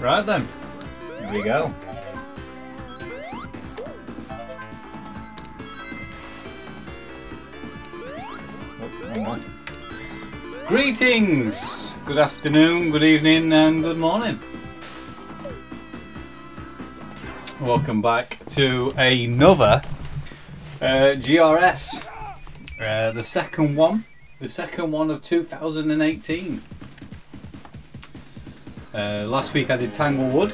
Right then, here we go. Oh, greetings! Good afternoon, good evening and good morning. Welcome back to another GRS. The second one of 2018. Last week I did Tanglewood,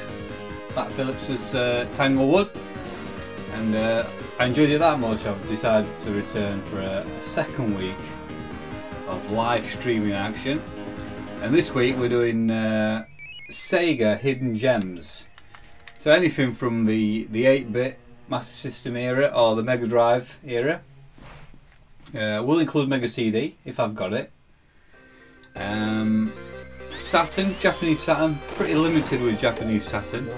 Pat Phillips's Tanglewood, and I enjoyed it that much I've decided to return for a second week of live streaming action. And this week we're doing Sega Hidden Gems. So anything from the 8-bit Master System era or the Mega Drive era. We'll include Mega CD if I've got it. Saturn, Japanese Saturn, pretty limited with Japanese Saturn.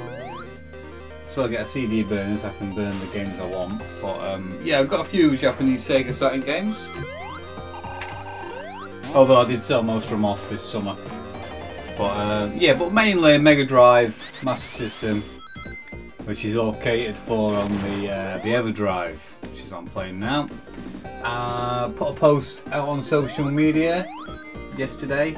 So I get a CD burner so I can burn the games I want. But yeah, I've got a few Japanese Sega Saturn games. Although I did sell most of them off this summer. But yeah, but mainly Mega Drive, Master System, which is all catered for on the EverDrive, which is what I'm playing now. Put a post out on social media yesterday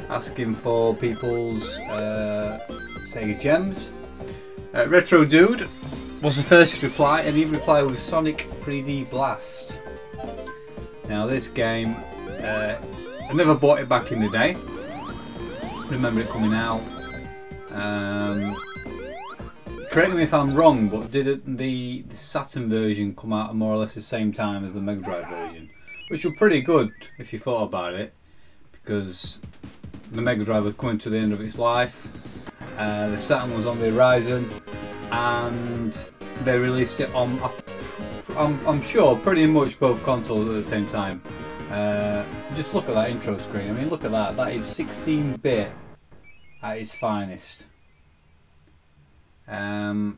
asking for people's Sega Gems. Retro Dude was the first to reply, and he replied with Sonic 3D Blast. Now this game, I never bought it back in the day. Remember it coming out. Correct me if I'm wrong, but did the Saturn version come out at more or less the same time as the Mega Drive version? Which were pretty good if you thought about it, because the Mega Drive was coming to the end of its life, the Saturn was on the horizon, and they released it on, I'm sure, pretty much both consoles at the same time. Just look at that intro screen. I mean, look at that. That is 16-bit at its finest. And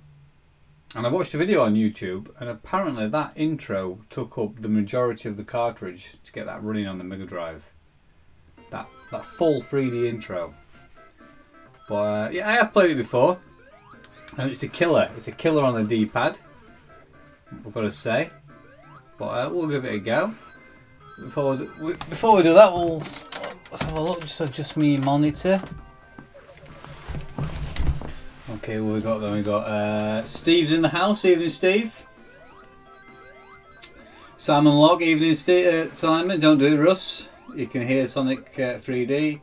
I watched a video on YouTube, and apparently that intro took up the majority of the cartridge to get that running on the Mega Drive. That full 3D intro. But yeah, I have played it before, and it's a killer. It's a killer on the D-pad, I've got to say. But we'll give it a go. Before we do that, let's have a look. Just adjust my monitor. Okay, what we got then? We got Steve's in the house. Evening, Steve. Simon Locke. Evening, Steve. Simon, don't do it, Russ. You can hear Sonic 3D.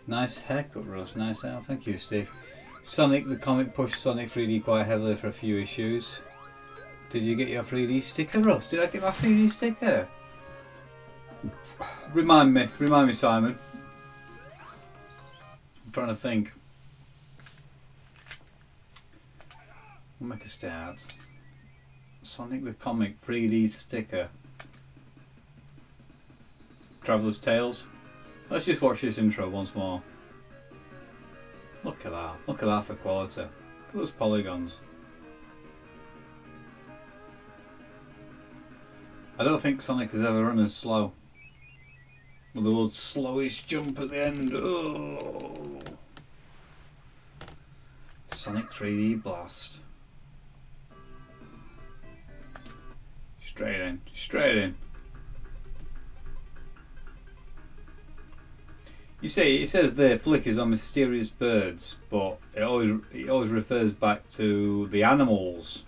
Nice haircut, Russ. Nice hair. Thank you, Steve. Sonic the comic pushed Sonic 3D quite heavily for a few issues. Did you get your 3D sticker, Russ? Did I get my 3D sticker? Remind me, Simon. I'm trying to think. We'll make a start. Sonic the Comic 3D sticker. Traveller's Tales. Let's just watch this intro once more. Look at that. Look at that for quality. Look at those polygons. I don't think Sonic has ever run as slow. With the world's slowest jump at the end. Oh. Sonic 3D Blast. Straight in, straight in. You see, it says there flickers on mysterious birds, but it always refers back to the animals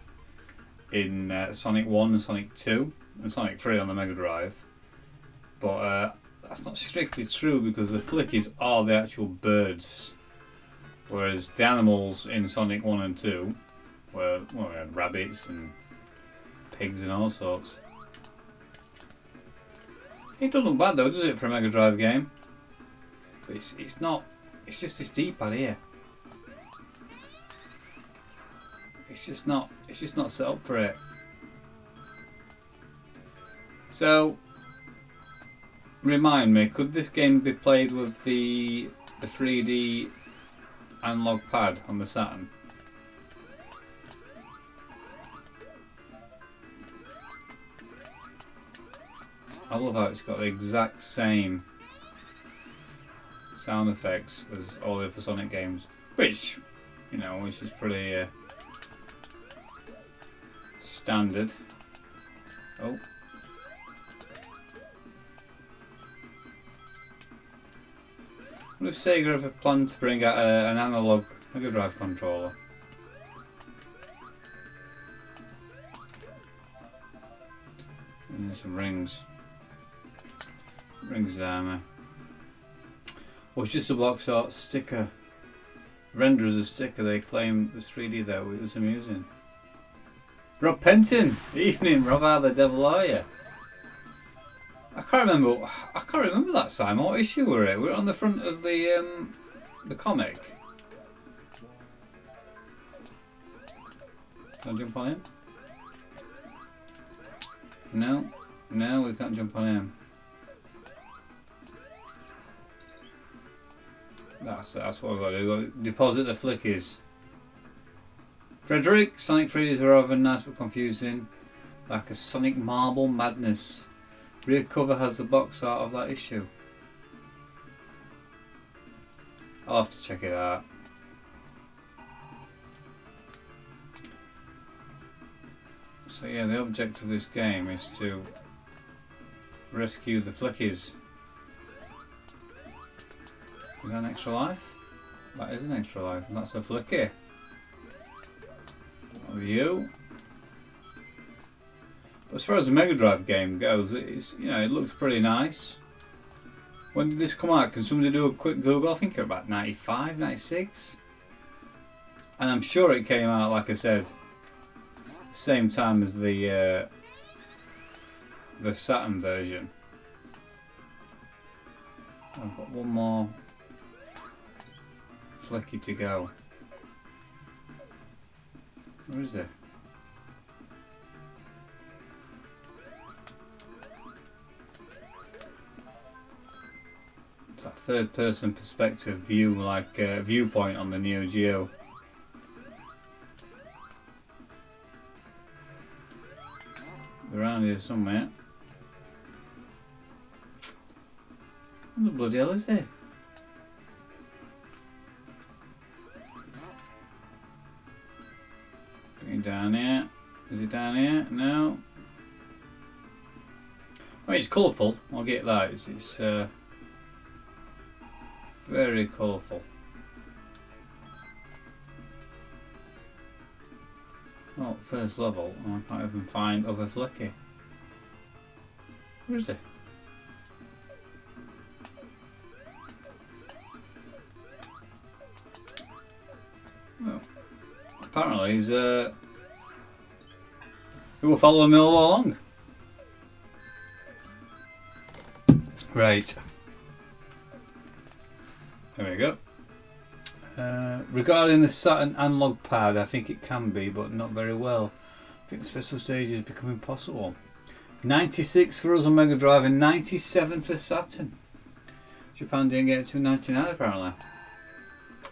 in Sonic 1 and Sonic 2 and Sonic 3 on the Mega Drive. But that's not strictly true, because the flickies are the actual birds, whereas the animals in Sonic 1 and 2 were, well, we had rabbits and pigs and all sorts. It doesn't look bad though, does it, for a Mega Drive game? But it's not. It's just this D-pad here. It's just not set up for it. So, remind me, could this game be played with the 3D analog pad on the Saturn? I love how it's got the exact same sound effects as all the other Sonic games. which, you know, which is pretty standard. Oh. What if Sega have a plan to bring out an analog Mega Drive controller? And some rings. Rings armor. Well, it's just a box art sticker. Render as a sticker, they claim the 3D though, it was amusing. Rob Penton! Evening, Rob, how the devil are you? I can't remember that, Simon. What issue were it? We're on the front of the comic. Can I jump on him? No, no, we can't jump on him. That's what we've got to do. We've got to deposit the flickies. Frederick, Sonic 3Ds are rather nice but confusing. Like a Sonic Marble Madness. Rear cover has the box art of that issue. I'll have to check it out. So yeah, the object of this game is to rescue the flickies. Is that an extra life? That is an extra life, and that's a flicky. View. But as far as the Mega Drive game goes, it's, you know, it looks pretty nice. When did this come out? Can somebody do a quick Google? I think about 95, 96. And I'm sure it came out, like I said, the same time as the Saturn version. I've got one more flicky to go. Where is it? It's that third person perspective view, like viewpoint on the Neo Geo. Around here somewhere. What the bloody hell is it? Down here. Is it down here? No. I mean, it's colourful. I'll get that. It's very colourful. Oh, first level. Oh, I can't even find other flicky. Where is it? Well, apparently he's he will follow me all along. Right. There we go. Regarding the Saturn analog pad, I think it can be, but not very well. I think the special stage is becoming possible. 96 for us on Mega Drive and 97 for Saturn. Japan didn't get it to 99 apparently.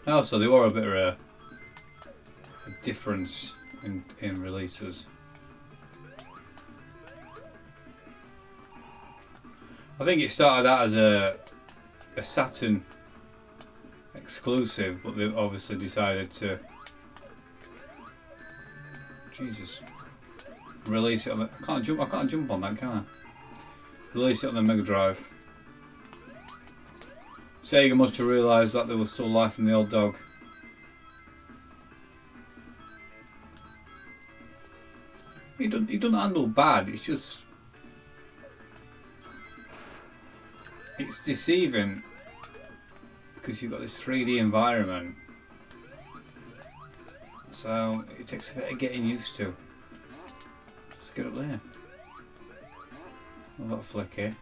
Oh, so they were a bit of a difference in releases. I think it started out as a Saturn exclusive, but they obviously decided to release it on the, I can't jump on that, can I? Release it on the Mega Drive. Sega must have realised that there was still life in the old dog. He doesn't handle bad, it's just it's deceiving because you've got this 3D environment, so it takes a bit of getting used to. Let's get up there. I've got a flick here.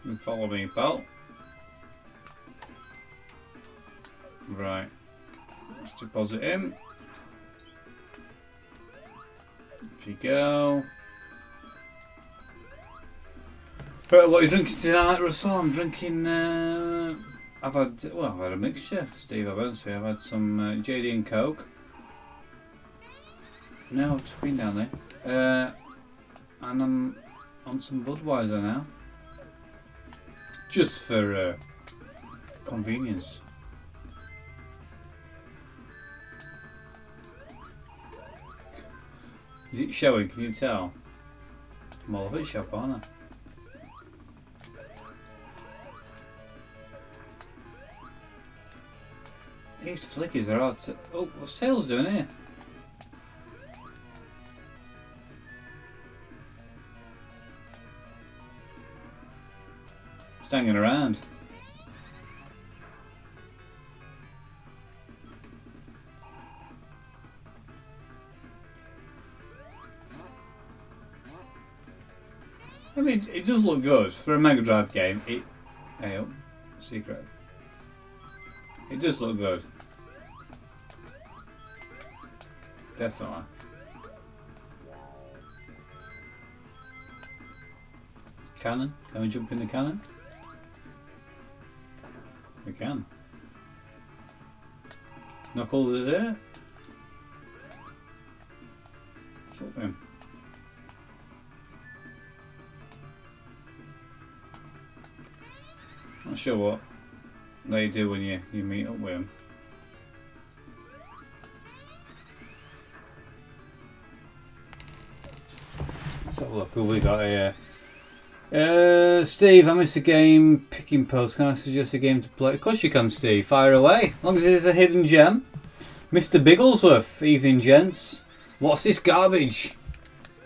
You follow me, pal. Right. Let's deposit him. If you go. What are you drinking tonight, Russell? I'm drinking. I've had a mixture, Steve. I've had some JD and Coke. No, it's been down there. And I'm on some Budweiser now, just for convenience. Is it showing? Can you tell? I'm all over it shop, aren't I? These flickies are hard to... Oh, what's Tails doing here? Just hanging around. I mean, it does look good for a Mega Drive game. Hey, oh, secret. It does look good. Definitely. Cannon? Can we jump in the cannon? We can. Knuckles is here. Jump in. Not sure what they do when you meet up with them. Let's have a look who we got here. Steve, I missed a game. Picking post. Can I suggest a game to play? Of course you can, Steve. Fire away. As long as it's a hidden gem. Mr. Bigglesworth. Evening, gents. What's this garbage?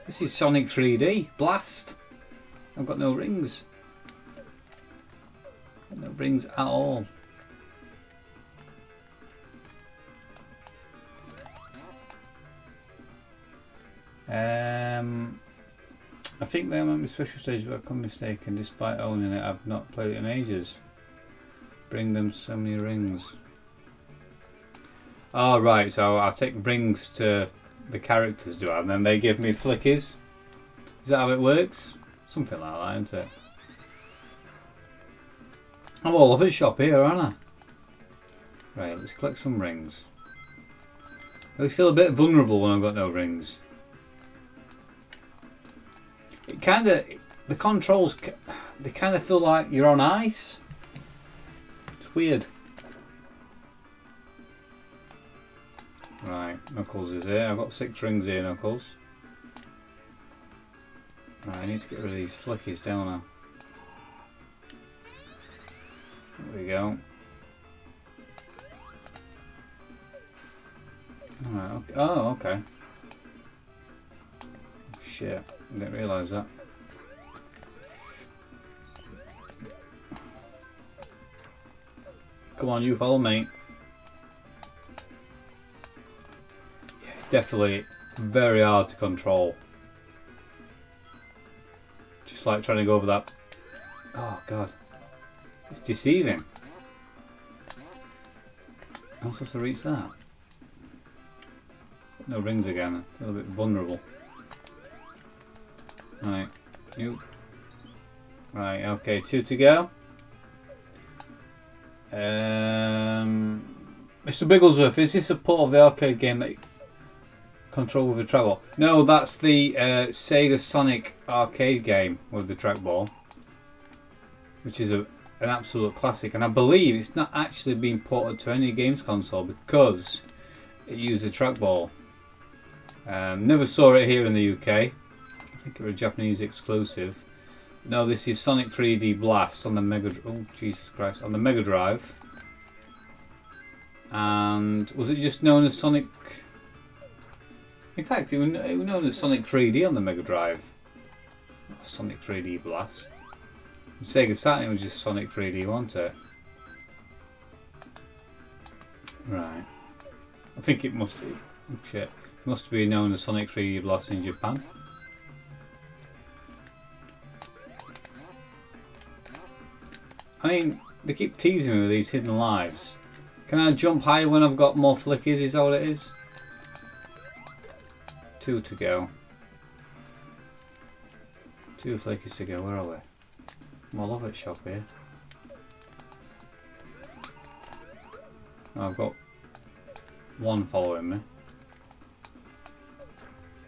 This is Sonic 3D. Blast. I've got no rings. Got no rings at all. I think there might be special stages, but I'm mistaken. Despite owning it, I've not played it in ages. Bring them so many rings. Oh, right, so I take rings to the characters, do I? And then they give me flickies. Is that how it works? Something like that, isn't it? I'm all over it shop here, aren't I? Right, let's collect some rings. I feel a bit vulnerable when I've got no rings. It kind of, the controls, they kind of feel like you're on ice. It's weird. Right, Knuckles is here. I've got 6 rings here, Knuckles. Right, I need to get rid of these flickies, don't I? There we go. Alright, okay. Oh, okay. Shit, I didn't realise that. Come on, you follow me. Yeah, it's definitely very hard to control. Just like trying to go over that. Oh god. It's deceiving. I'm supposed to reach that. No rings again. I feel a bit vulnerable. Right, you. Right, okay, 2 to go. Mr. Bigglesworth, is this a port of the arcade game that you control with a trackball? No, that's the Sega Sonic arcade game with the trackball, which is an absolute classic. And I believe it's not actually been ported to any games console because it used a trackball. Never saw it here in the UK. I think it was a Japanese exclusive. No, this is Sonic 3D Blast on the Mega. Oh Jesus Christ! On the Mega Drive. And was it just known as Sonic? In fact, it was known as Sonic 3D on the Mega Drive. Not Sonic 3D Blast. And Sega Saturn was just Sonic 3D, wasn't it? Right. I think it must be. Oh shit! It must be known as Sonic 3D Blast in Japan. I mean, they keep teasing me with these hidden lives. Can I jump higher when I've got more flickies? Is that what it is? 2 to go. 2 flickies to go. Where are we? I'm all over it shop here. I've got 1 following me.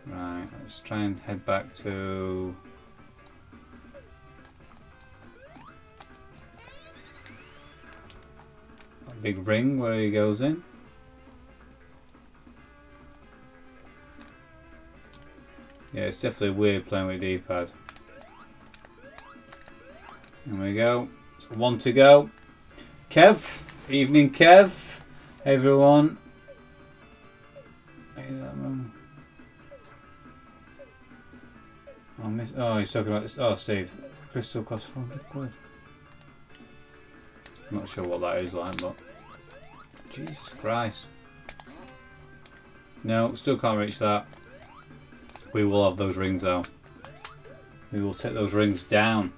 Right, let's try and head back to... big ring where he goes in. Yeah, it's definitely weird playing with D-pad. There we go. So 1 to go. Kev. Evening, Kev. Hey, everyone. Oh, he's talking about this. Oh, Steve. Crystal costs 400 quid. I'm not sure what that is like, but... Jesus Christ. No, still can't reach that. We will have those rings though. We will take those rings down.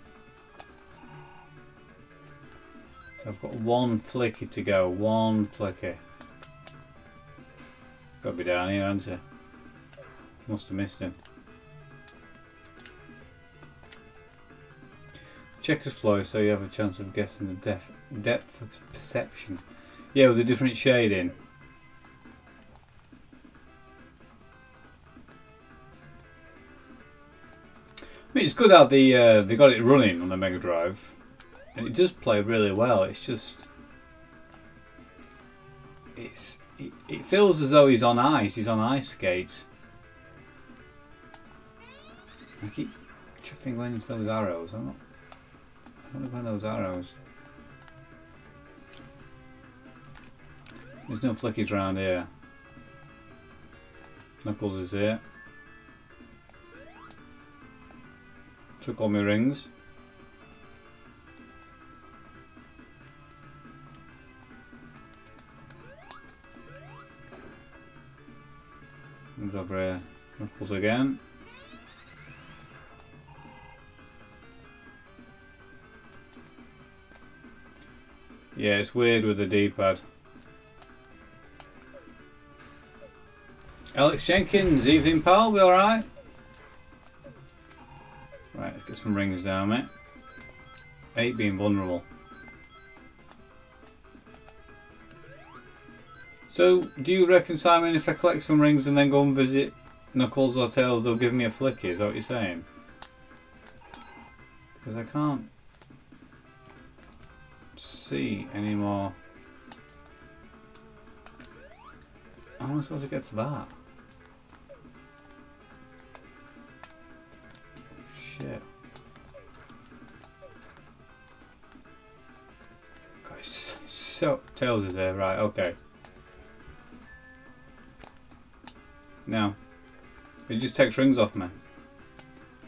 So I've got 1 flicky to go. 1 flicky. Got to be down here, hasn't he? Must have missed him. Checkers flow so you have a chance of guessing the depth of perception. Yeah, with a different shading. I mean, it's good how they got it running on the Mega Drive, and it does play really well. It's just, it feels as though he's on ice. He's on ice skates. I keep chuffing going into those arrows. I don't know about those arrows. There's no flickies around here. Knuckles is here. Took all my rings. Comes over here. Knuckles again. Yeah, it's weird with the D-pad. Alex Jenkins, evening pal, we alright? Right, let's get some rings down, mate. 8 being vulnerable. So, do you reckon, Simon, if I collect some rings and then go and visit Knuckles or Tails, they'll give me a flicky? Is that what you're saying? Because I can't see anymore. How am I supposed to get to that? Shit. God, so Tails is there, right? Okay. Now, it just takes rings off me.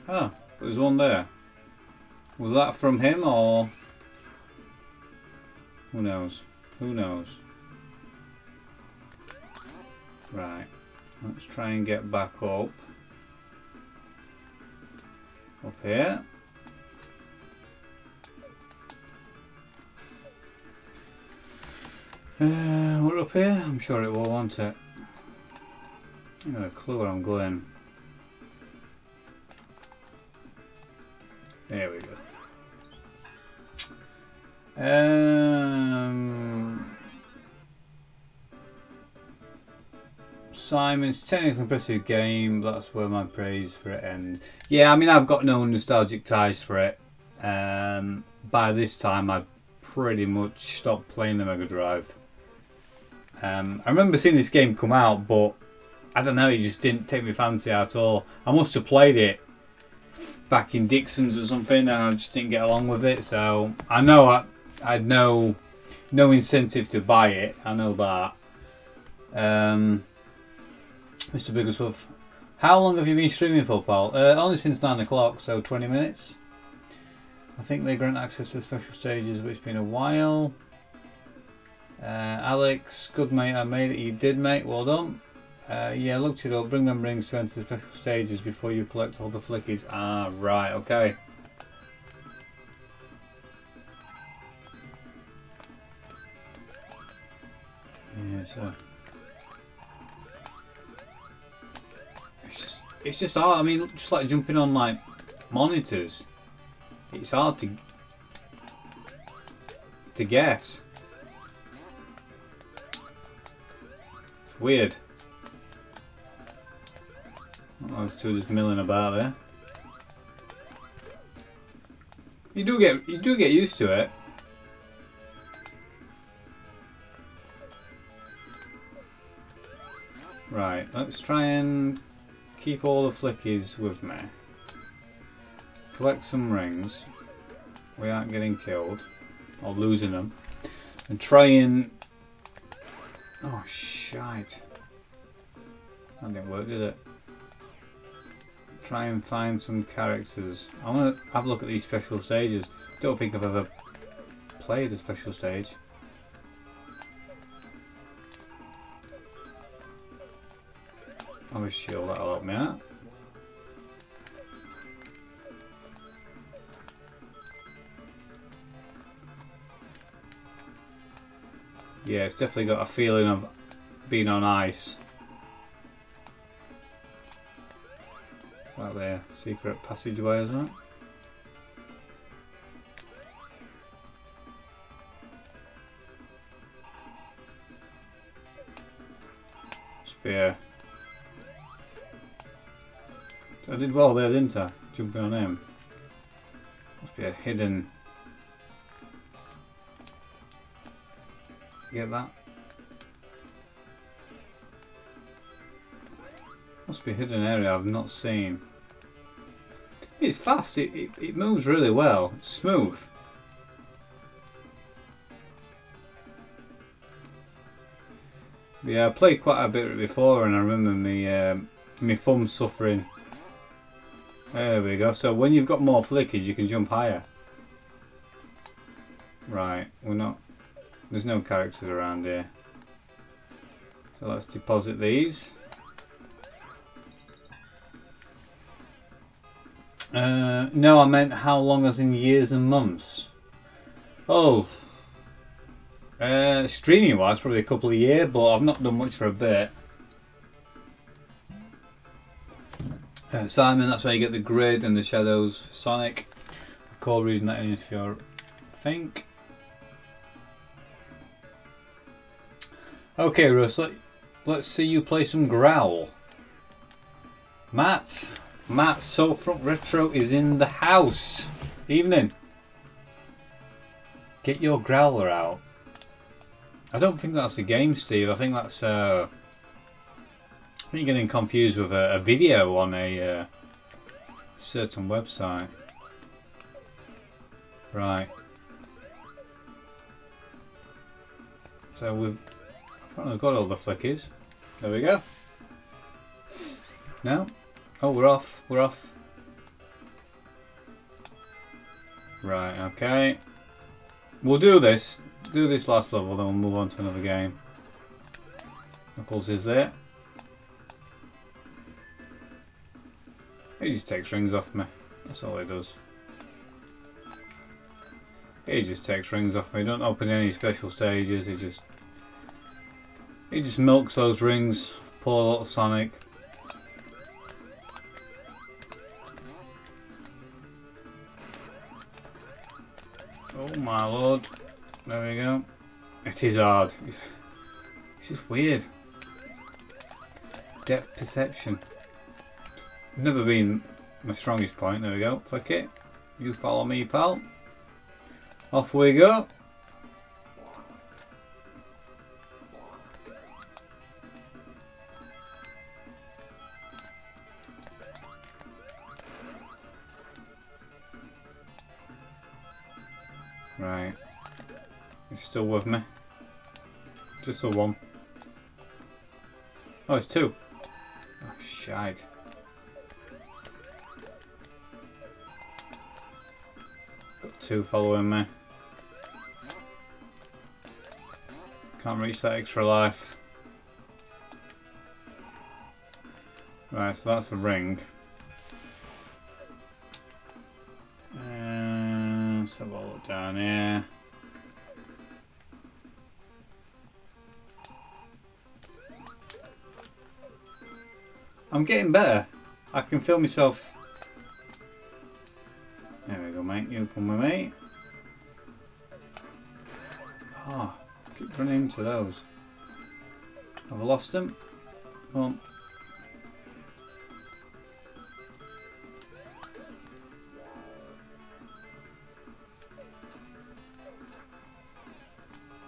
Oh, there's one there. Was that from him or? Who knows? Who knows? Right. Let's try and get back up. Up here. We're up here. I'm sure it will, won't it? I got a clue where I'm going. There we go. Simon's technically impressive game. That's where my praise for it ends. Yeah, I mean, I've got no nostalgic ties for it. By this time, I pretty much stopped playing the Mega Drive. I remember seeing this game come out, but I don't know, it just didn't take me fancy at all. I must have played it back in Dixon's or something, and I just didn't get along with it. So I know I had no incentive to buy it. I know that. Mr. Bigglesworth, how long have you been streaming for, pal? Only since 9 o'clock, so 20 minutes. I think they grant access to special stages, but it's been a while. Alex, good mate, I made it. You did, mate, well done. Yeah, looked it up. Bring them rings to enter the special stages before you collect all the flickies. Ah, right, okay. Yeah, so it's just hard. I mean, just like jumping on like monitors, it's hard to guess. It's weird. Those two just milling about there. You do get used to it. Right, let's try and keep all the flickies with me. Collect some rings. We aren't getting killed or losing them. And try and... Oh, shite. That didn't work, did it? Try and find some characters. I want to have a look at these special stages. Don't think I've ever played a special stage. I'll have a shield, that'll help me out. Yeah, it's definitely got a feeling of being on ice. Right there, secret passageway, isn't it? Spear. I did well there, didn't I? Jumping on him. Must be a hidden... Get that? Must be a hidden area I've not seen. It's fast, it moves really well. It's smooth. Yeah, I played quite a bit before and I remember me thumb suffering. There we go. So when you've got more flickies you can jump higher. Right, we're not... There's no characters around here. So let's deposit these. No, I meant how long as in years and months. Oh. Streaming wise, probably a couple of years, but I've not done much for a bit. Simon, that's where you get the grid and the shadows for Sonic. Recall reading that in if you think. Okay, Russ, let's see you play some Growl. Matt Soulfront Retro is in the house. Evening. Get your Growler out. I don't think that's a game, Steve. I think that's I think you're getting confused with a video on a certain website. Right. So we've got all the flickies. There we go. No? Oh, we're off. We're off. Right, okay. We'll do this. Do this last level, then we'll move on to another game. Knuckles is there. He just takes rings off me. That's all he does. He just takes rings off me. Don't open any special stages. He just milks those rings. Poor little Sonic. Oh my lord. There we go. It is hard. It's just weird. Depth perception. Never been my strongest point. There we go. Click it. You follow me, pal. Off we go. Right. It's still with me. Just the one. Oh, it's two. Oh, shite. Got two following me. Can't reach that extra life. Right, so that's a ring. Let's have a look down here. I'm getting better. I can feel myself. There we go, mate. You come with me. Oh, keep running into those. Have I lost them? Come on.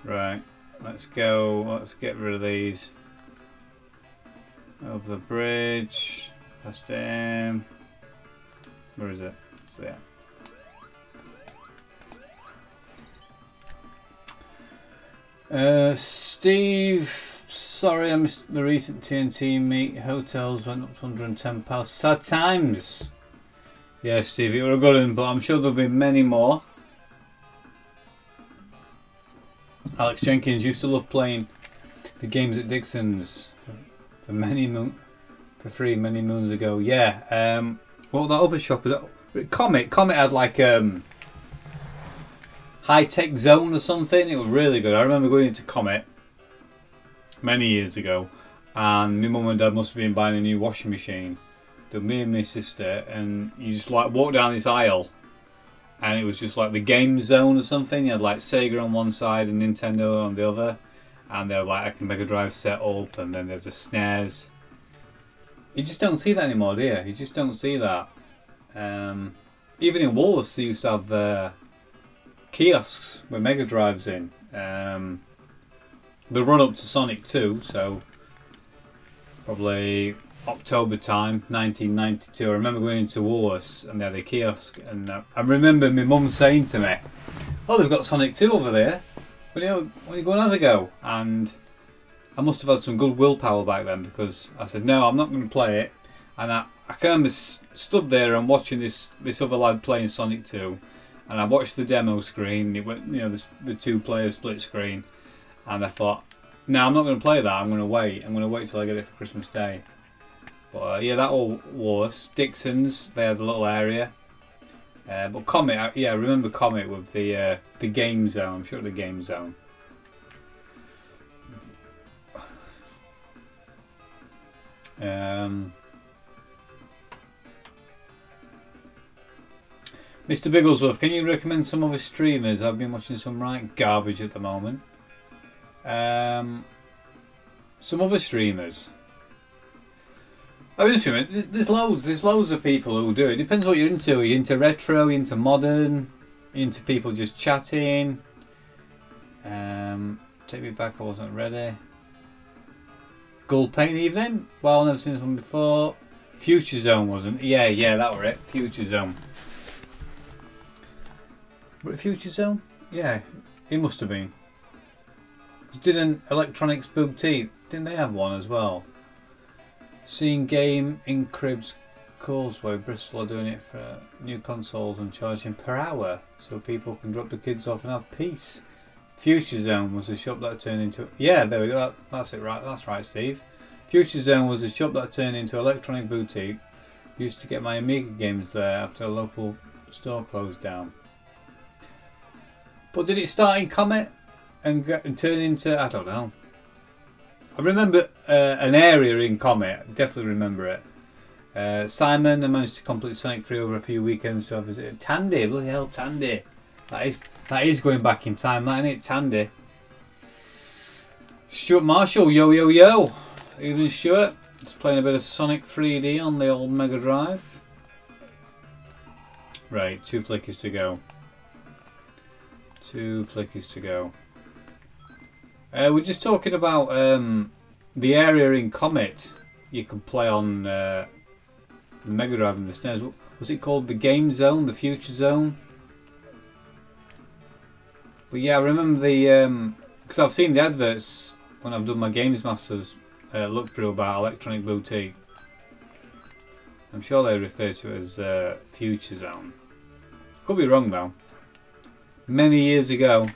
Right, let's go. Let's get rid of these. Over the bridge, Testing. Where is it? It's there. Steve, sorry I missed the recent TNT meet. Hotels went up to £110. Sad times. Yeah, Steve, you were a good one, but I'm sure there'll be many more. Alex Jenkins used to love playing the games at Dixon's for free many moons ago. Yeah. What was that other shop? Comet had like high-tech zone or something. It was really good. I remember going into Comet many years ago, and my mum and dad must have been buying a new washing machine. There were me and my sister, and you just like walk down this aisle, and it was just like the game zone or something. You had like Sega on one side and Nintendo on the other, and they were like a Mega Drive set up, and then there's a SNES. You just don't see that anymore, do you? You just don't see that. Even in Woolworths, they used to have kiosks with Mega Drives in. The run up to Sonic 2, so probably October time, 1992. I remember going into Woolworths and they had a kiosk, and I remember my mum saying to me, "Oh, they've got Sonic 2 over there. When you go and have a go?" And I must have had some good willpower back then, because I said, "No, I'm not going to play it." And I kind of stood there and watching this other lad playing Sonic 2, and I watched the demo screen. It went, the two-player split screen, and I thought, "No, I'm not going to play that. I'm going to wait. I'm going to wait till I get it for Christmas Day." But yeah, that all was Dixon's. They had a little area. But Comet, I remember Comet with the game zone. I'm sure the game zone. Mr. Bigglesworth, can you recommend some other streamers? I've been watching some right garbage at the moment. Some other streamers. I mean, there's loads of people who do it. Depends what you're into. Are you into retro? Are you into modern? Are you into people just chatting? Take me back, I wasn't ready. Gold Paint Evening? Well, I've never seen this one before. Future Zone wasn't. Yeah, that were it. Future Zone. Were it Future Zone? Yeah, it must have been. Didn't Electronics Boutique, didn't they have one as well? Seeing Game in Cribs Causeway, Bristol are doing it for new consoles and charging per hour so people can drop the kids off and have peace. Future Zone was a shop that turned into... Yeah, there we go. That's it, right? That's right, Steve. Future Zone was a shop that turned into Electronic Boutique. Used to get my Amiga games there after a local store closed down. But did it start in Comet and turn into... I don't know. I remember an area in Comet. I definitely remember it. Simon, I managed to complete Sonic 3 over a few weekends to have visited. Tandy, bloody hell, Tandy. That is going back in time, that, isn't it? Tandy. Stuart Marshall, yo. Evening, Stuart. Just playing a bit of Sonic 3D on the old Mega Drive. Right, 2 flickers to go. 2 flickers to go. We're just talking about the area in Comet you could play on the Mega Drive and the SNES. Was it called the Game Zone, the Future Zone? But yeah, I remember the... because I've seen the adverts when I've done my Games Masters look through about Electronic Boutique. I'm sure they refer to it as Future Zone. Could be wrong though. Many years ago.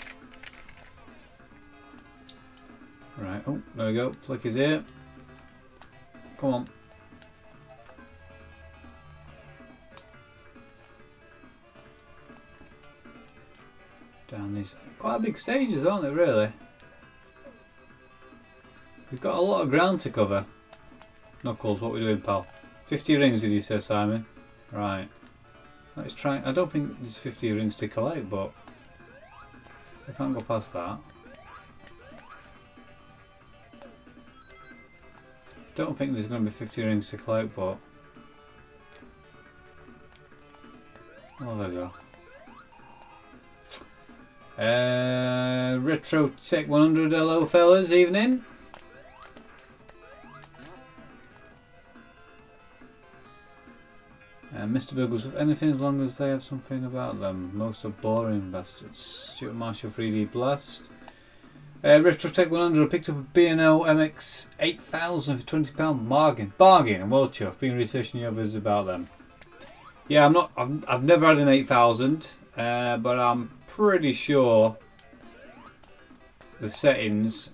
Right, oh, there we go. Flick is here. Come on. Down these. Quite big stages, aren't they, really? We've got a lot of ground to cover. Knuckles, what are we doing, pal? 50 rings, did you say, Simon? Right. Let's try. I don't think there's 50 rings to collect, but I can't go past that. Don't think there's going to be 50 rings to collect, but... Oh, there we go. Retro Tech 100, hello fellas, evening. Mr. Biggles, anything as long as they have something about them. Most are boring bastards. Stuart Marshall 3D Blast. Retrotech 100. I picked up a B&O MX 8000 for £20. Bargain. I'm well chuffed. Been researching the others about them. Yeah, I've never had an 8000, but I'm pretty sure the settings.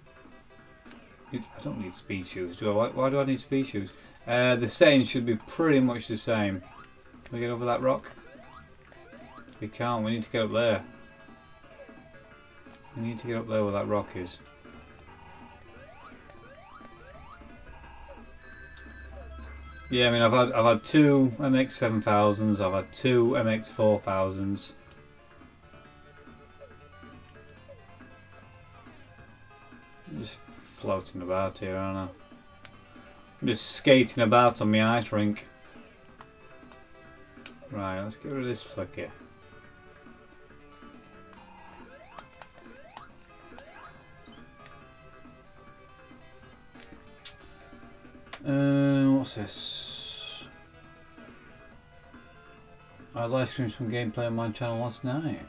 I don't need speed shoes, do I? Why do I need speed shoes? The settings should be pretty much the same. Can we get over that rock? We can't. We need to get up there. We need to get up there where that rock is. Yeah, I mean, I've had two MX 7000s. I've had two MX 4000s. I'm just floating about here, aren't I? I'm just skating about on my ice rink. Right, let's get rid of this flick here. What's this? I live streamed some gameplay on my channel last night.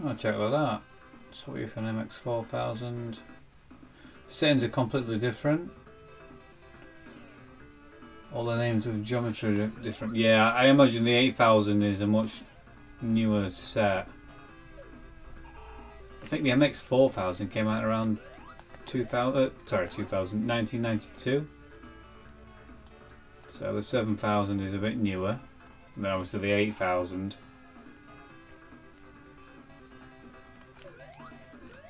I'll check that out. So what you for an MX 4000? Settings are completely different. All the names of geometry are different. Yeah, I imagine the 8000 is a much newer set. I think the MX 4000 came out around 1992. So the 7000 is a bit newer. And then obviously the 8000.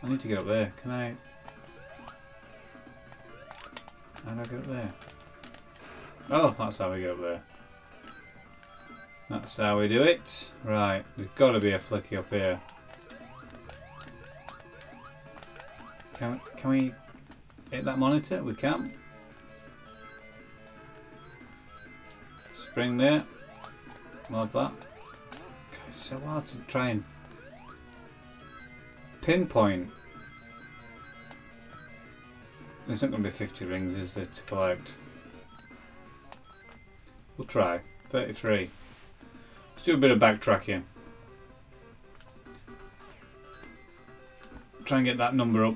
I need to get up there. Can I? How do I get up there? Oh, that's how we get up there. That's how we do it. Right, there's got to be a flicky up here. Can we hit that monitor? We can. Spring there. Love that. God, it's so hard to try and pinpoint. There's not going to be 50 rings, is there, to collect? We'll try. 33. Let's do a bit of backtracking. Try and get that number up.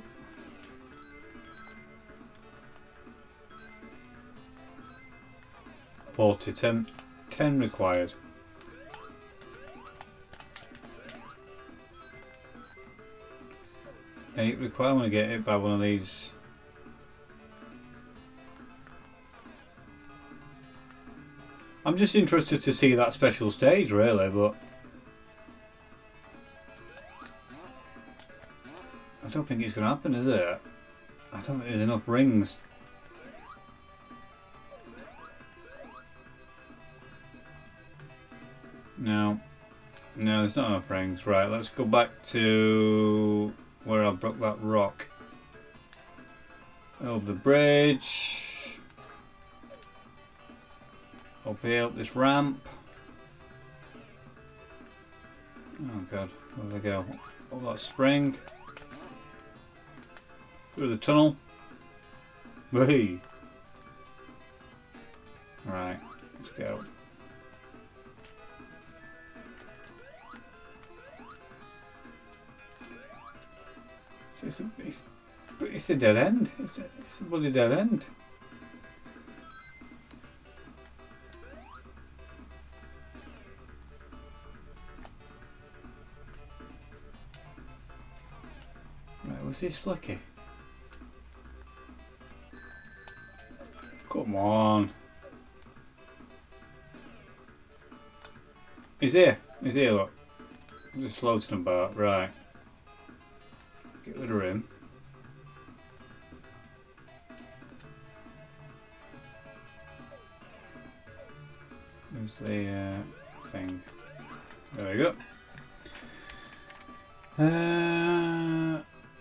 40, 10 required. 8 required. I want to get hit by one of these. I'm just interested to see that special stage, really, but I don't think it's going to happen, is it? I don't think there's enough rings. No, there's not enough rings. Right, let's go back to where I broke that rock. Over the bridge. Up here, up this ramp. Oh god, where do they go? Up that spring. Through the tunnel. Whee! Right, let's go. It's a dead end. It's a bloody dead end. Right, what's this flicky? Come on. He's here. He's here, look. I'm just floating about. Right. Get rid of him. There's the thing. There we go.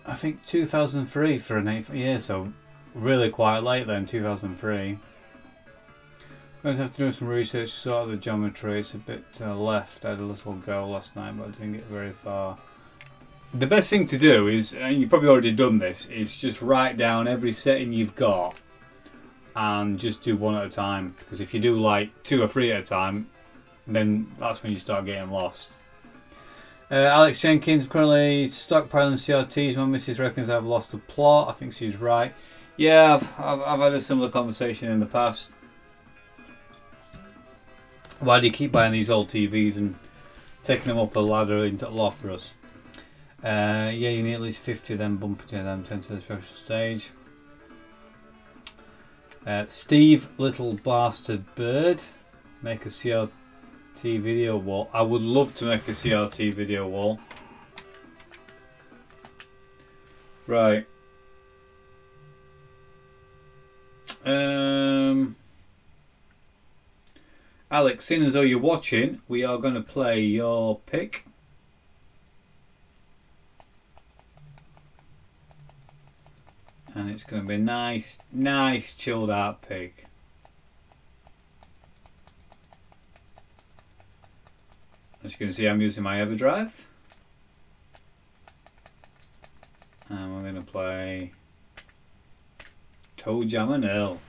I think 2003 for an 8. Yeah, so really quite late then, 2003. Going to have to do some research, sort of the geometry. It's a bit left. I had a little go last night, but I didn't get very far. The best thing to do is, and you've probably already done this, is just write down every setting you've got and just do one at a time. Because if you do like 2 or 3 at a time, then that's when you start getting lost. Alex Jenkins, currently stockpiling CRTs. My missus reckons I've lost the plot. I think she's right. Yeah, I've had a similar conversation in the past. Why do you keep buying these old TVs and taking them up a ladder into the loft for us? Yeah, you need at least 50 of them, bump into them, 10 to the special stage. Steve, little bastard bird, make a CRT video wall. I would love to make a CRT video wall. Right. Alex, seeing as though you're watching, we are going to play your pick. And it's going to be a nice chilled out pick. As you can see, I'm using my EverDrive. And we're going to play Toe Jam and Earl.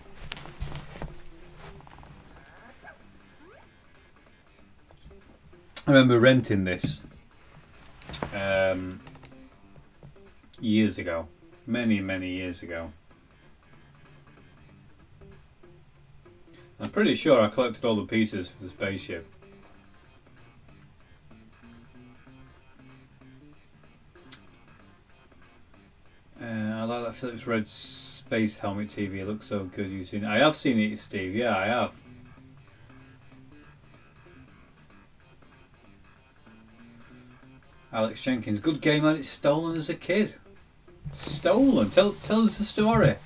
I remember renting this years ago. Many years ago. I'm pretty sure I collected all the pieces for the spaceship. I like that Philips Red Space Helmet TV. It looks so good. You've seen it. I have seen it, Steve. Yeah, I have. Alex Jenkins. Good game, had it stolen as a kid. Stolen? Tell us the story.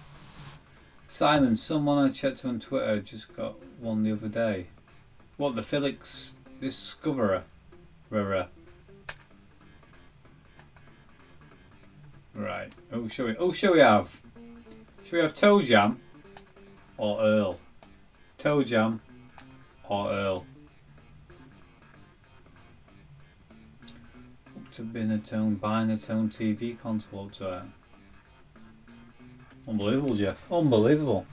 Simon, someone I checked on Twitter just got one the other day. What, the Philips Discoverer? Right. Who shall we have? Shall we have Toe Jam or Earl? Toe Jam or Earl? Up to Binatone, buying a Tone TV console up to it. Unbelievable, Jeff. Unbelievable.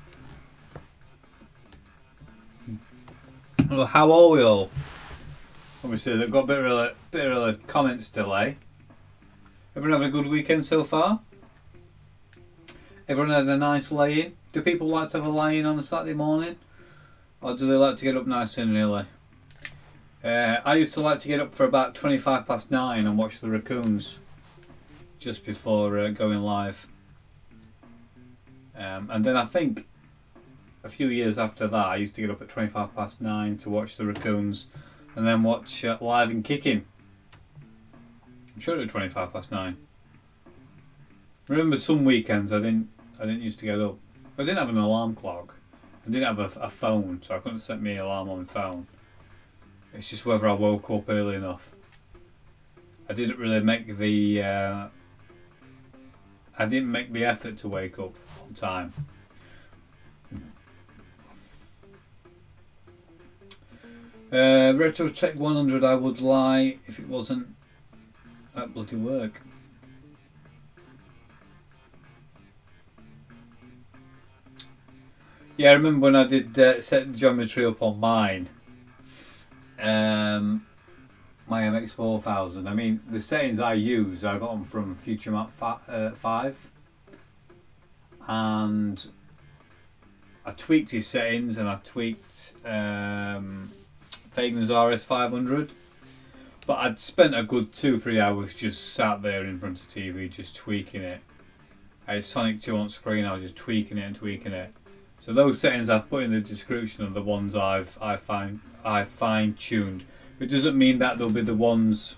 Well, how are we all? Obviously, they've got a bit of a comments delay. Everyone having a good weekend so far? Everyone had a nice lay-in? Do people like to have a lay-in on a Saturday morning? Or do they like to get up nice and early? I used to like to get up for about 9:25 and watch the Raccoons just before going live. And then I think a few years after that I used to get up at 9:25 to watch the Raccoons and then watch Live and Kicking. I'm sure it was 9:25. I remember some weekends I didn't used to get up. I didn't have an alarm clock. I didn't have a phone, so I couldn't set my alarm on my phone. It's just whether I woke up early enough. I didn't really make the effort to wake up on time. Retrotech 100, I would lie if it wasn't at bloody work. Yeah, I remember when I did set the geometry up on mine. My MX4000. I mean, the settings I use, I got them from FutureMap 5. And I tweaked his settings and I tweaked Fagen's RS500. But I'd spent a good 2-3 hours just sat there in front of the TV just tweaking it. I had Sonic 2 on screen, I was just tweaking it and tweaking it. So those settings I've put in the description are the ones I fine-tuned. It doesn't mean that they'll be the ones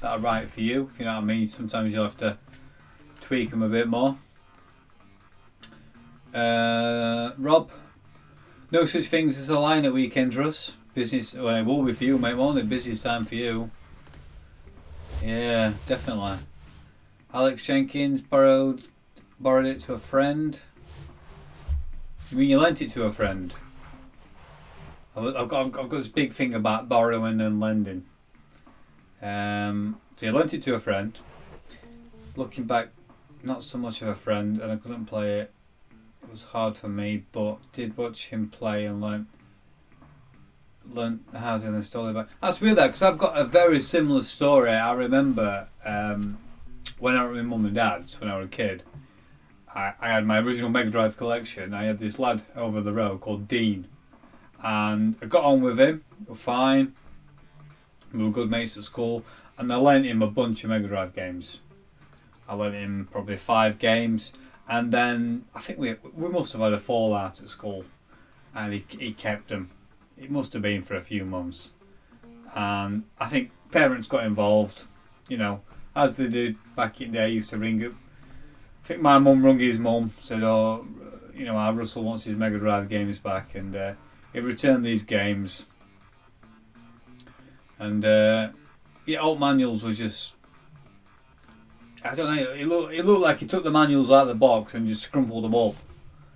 that are right for you, if you know what I mean. Sometimes you'll have to tweak them a bit more. Rob, no such things as a line at weekends, Russ. Business, well, it will be for you, mate. One of the busiest time for you. Yeah, definitely. Alex Jenkins borrowed it to a friend. You mean you lent it to a friend? I've got this big thing about borrowing and lending. So you lent it to a friend. Looking back, not so much of a friend, and I couldn't play it. It was hard for me, but did watch him play and learn how to install it back. That's weird though, because I've got a very similar story. I remember when I was with my mum and dad's when I was a kid. I had my original Mega Drive collection. I had this lad over the road called Dean, and I got on with him. We were fine. We were good mates at school, and I lent him a bunch of Mega Drive games. I lent him probably 5 games, and then I think we must have had a fallout at school, and he kept them. It must have been for a few months, and I think parents got involved, you know, as they did back in the day. Used to ring up. I think my mum rung his mum, said, "Oh, you know, Russell wants his Mega Drive games back," and he returned these games. And yeah, old manuals were just, I don't know. It looked like he took the manuals out of the box and just scrumpled them up,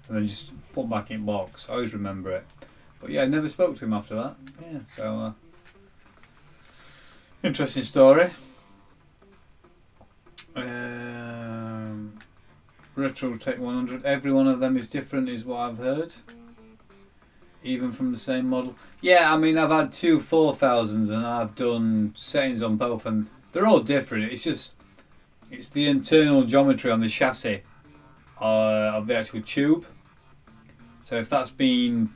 and then just put them back in box. I always remember it. But yeah, I never spoke to him after that. Yeah, so interesting story. Retro Tech 100. Every one of them is different, is what I've heard. Even from the same model. Yeah, I mean, I've had 2 4000s and I've done settings on both, and they're all different. It's just, it's the internal geometry on the chassis of the actual tube. So if that's been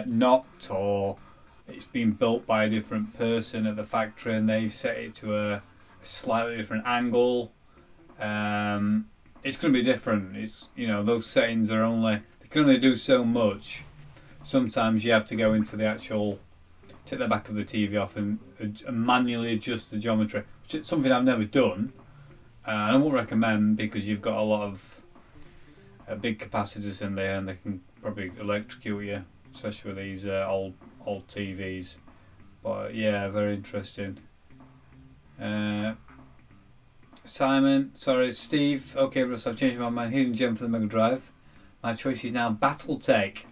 knocked, or it's been built by a different person at the factory and they've set it to a slightly different angle, it's going to be different. It's, you know, those settings are only, they can only do so much. Sometimes you have to go into the actual, take the back of the TV off and manually adjust the geometry, which is something I've never done. And I won't recommend, because you've got a lot of big capacitors in there and they can probably electrocute you, especially with these old TVs. But yeah, very interesting. Simon, sorry, Steve. Okay, Russ, I've changed my mind. Hidden gem for the Mega Drive. My choice is now BattleTech.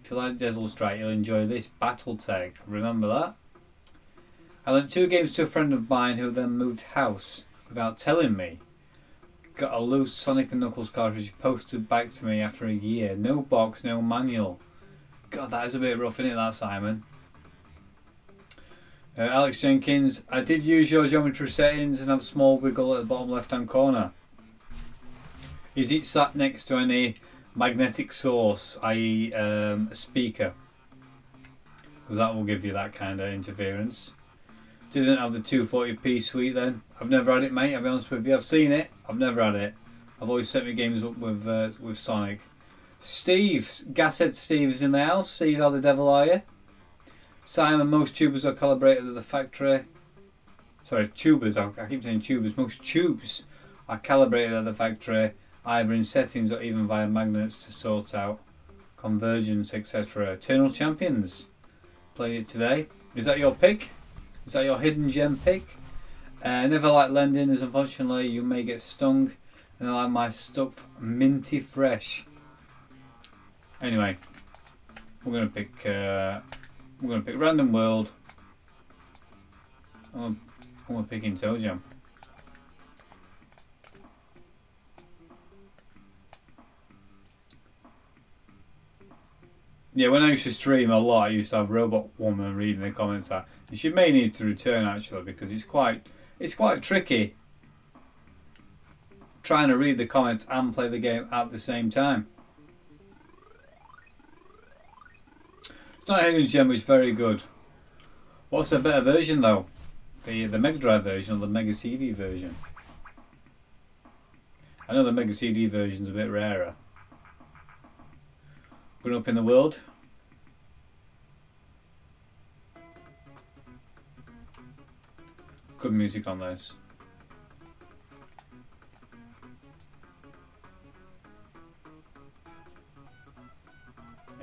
If you like Dazzle Strike, you'll enjoy this. BattleTech. Remember that? I lent 2 games to a friend of mine who then moved house without telling me. Got a loose Sonic & Knuckles cartridge posted back to me after a year. No box, no manual. God, that is a bit rough, isn't it, that, Simon? Alex Jenkins, I did use your geometry settings and have a small wiggle at the bottom left hand corner. Is it sat next to any magnetic source, i.e. a speaker? Because that will give you that kind of interference. Didn't have the 240p suite then. I've never had it, mate, I'll be honest with you. I've seen it, I've never had it. I've always set my games up with Sonic. Steve, Gashead Steve is in the house. Steve, how the devil are you? Simon, most tubers are calibrated at the factory. Sorry, tubers, I keep saying tubers. Most tubes are calibrated at the factory, either in settings or even via magnets to sort out convergence, etc. Eternal Champions, played it today. Is that your pick? Is that your hidden gem pick? Never like lending, as unfortunately you may get stung, and I like my stuff minty fresh. Anyway, we're gonna pick Random World. I'm gonna pick in Toe Jam. Yeah, when I used to stream a lot, I used to have Robot Woman reading the comments out. And she may need to return actually, because it's quite tricky trying to read the comments and play the game at the same time. It's not a hidden gem, it's very good. What's a better version though? The Mega Drive version or the Mega CD version? I know the Mega CD version's a bit rarer. Growing up in the world. Good music on this.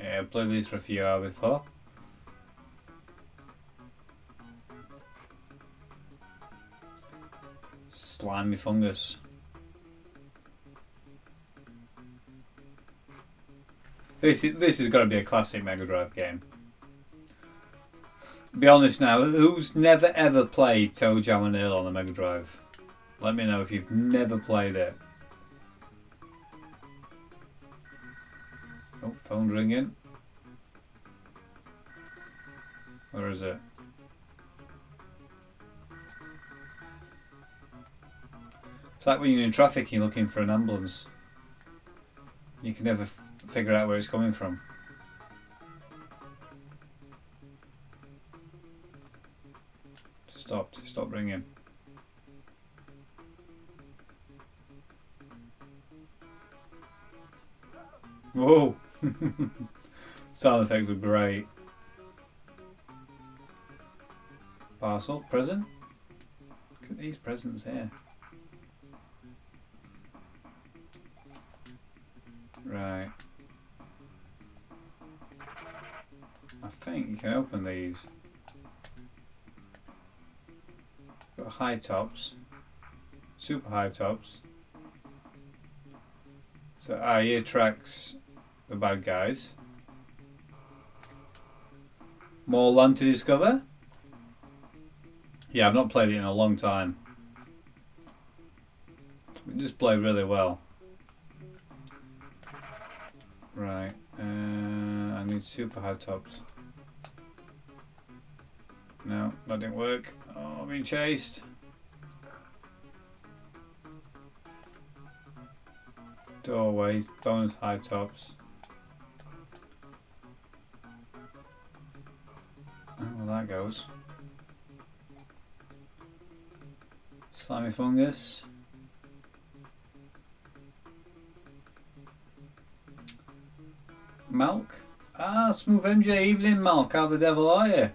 Yeah, I've played this for a few hours before. Slimy fungus. This has got to be a classic Mega Drive game. Be honest now, who's never ever played Toe Jam and Earl on the Mega Drive? Let me know if you've never played it. Oh, phone's ringing. Where is it? It's like when you're in traffic and you're looking for an ambulance. You can never figure out where it's coming from. Stop ringing. Whoa! Sound effects are great. Parcel, present. Look at these presents here. Right. I think you can open these. Got high tops. Super high tops. So he attracts the bad guys. More land to discover. Yeah, I've not played it in a long time. It just played really well. Right, I need super high tops. No, that didn't work. Oh, I'm being chased. Doorways, bonus high tops. Oh, well that goes. Slimy fungus. Malk? Ah, Smooth MJ, evening Malk, how the devil are you?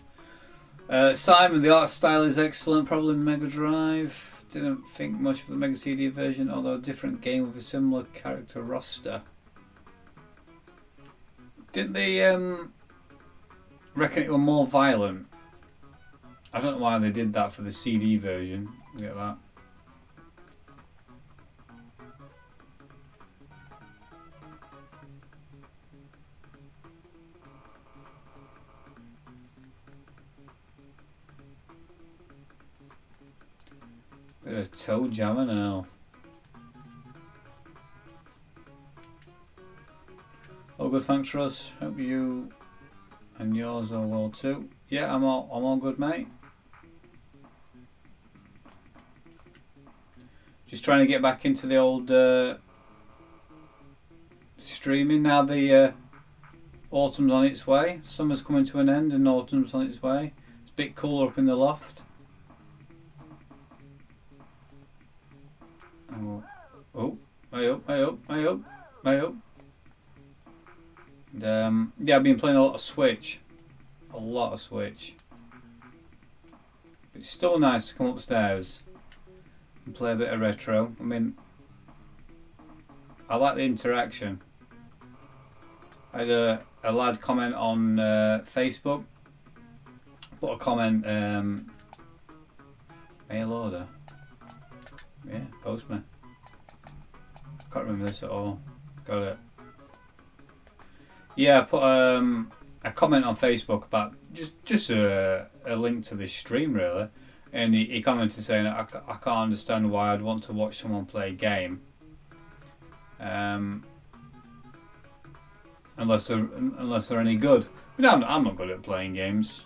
Simon, the art style is excellent, probably Mega Drive. Didn't think much of the Mega CD version, although a different game with a similar character roster. Didn't they reckon it were more violent? I don't know why they did that for the CD version. Get that. Bit of toe jammer now. All good, thanks Russ. Hope you and yours are well too. Yeah, I'm all good, mate. Just trying to get back into the old streaming now. The autumn's on its way. Summer's coming to an end and autumn's on its way. It's a bit cooler up in the loft. Oh, way up. And, yeah, I've been playing a lot of Switch. But it's still nice to come upstairs and play a bit of retro. I mean, I like the interaction. I had a lad comment on Facebook. Put a comment, mail order. Yeah, postman. Can't remember this at all. Got it. Yeah, I put a comment on Facebook about just a link to this stream really, and he commented saying I can't understand why I'd want to watch someone play a game, unless they're any good. I mean, I'm not good at playing games.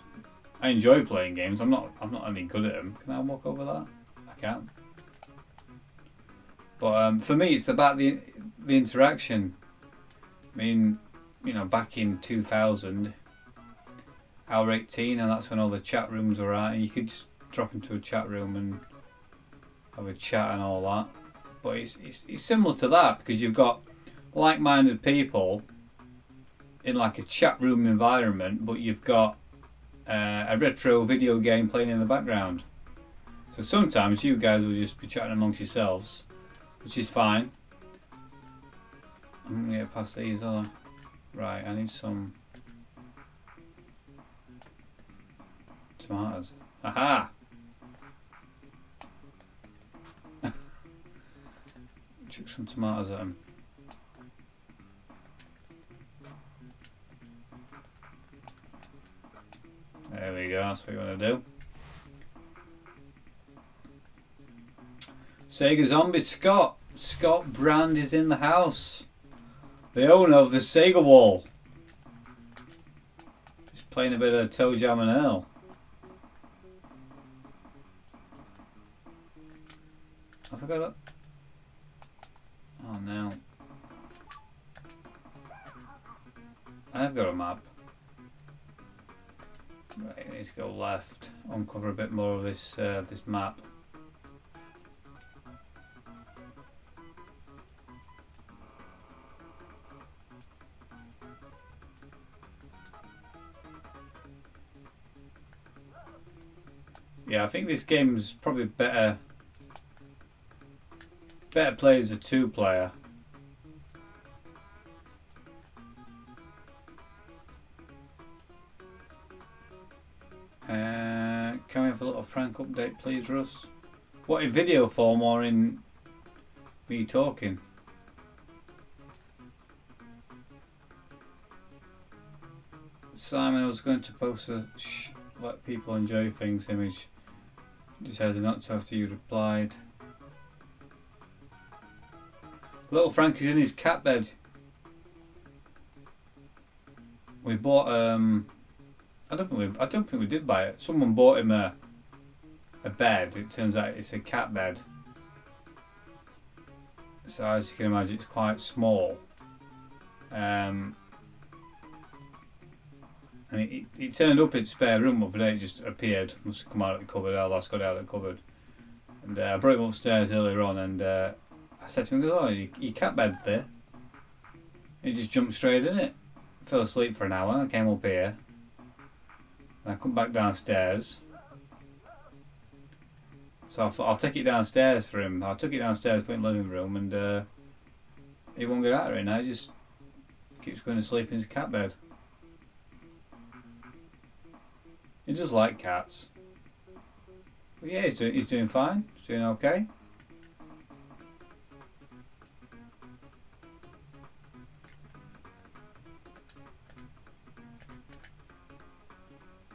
I enjoy playing games. I'm not any good at them. Can I walk over that? I can. But for me, it's about the interaction. I mean, you know, back in 2000, I was 18, and that's when all the chat rooms were out, and you could just drop into a chat room and have a chat and all that. But it's similar to that, because you've got like-minded people in like a chat room environment, but you've got a retro video game playing in the background. So sometimes you guys will just be chatting amongst yourselves, which is fine. I'm gonna get past these, are right, I need some tomatoes. Aha! Chuck some tomatoes at them. There we go, that's what you want to do. Sega Zombie Scott Brand is in the house. The owner of the Sega wall. Just playing a bit of Toe Jam and Earl. I forgot it. Oh no. I've got a map. Right, I need to go left, uncover a bit more of this this map. Yeah, I think this game's probably better played as a 2-player. Can we have a little Frank update, please, Russ? What, in video form or in me talking? Simon was going to post a let people enjoy things image. Decided not to after you replied. Little Frank is in his cat bed. We bought I don't think we did buy it. Someone bought him a bed. It turns out it's a cat bed. So as you can imagine, it's quite small. And it turned up in its spare room the other day. It just appeared. Must have come out of the cupboard. Our last got out of the cupboard. And I brought him upstairs earlier on, and I said to him, "Oh, your cat bed's there." He just jumped straight in it. Fell asleep for an hour. I came up here. And I come back downstairs. So I thought, I'll take it downstairs for him. I took it downstairs, put it in the living room, and he won't get out of it now. He just keeps going to sleep in his cat bed. He does like cats. But yeah, he's doing fine. He's doing okay.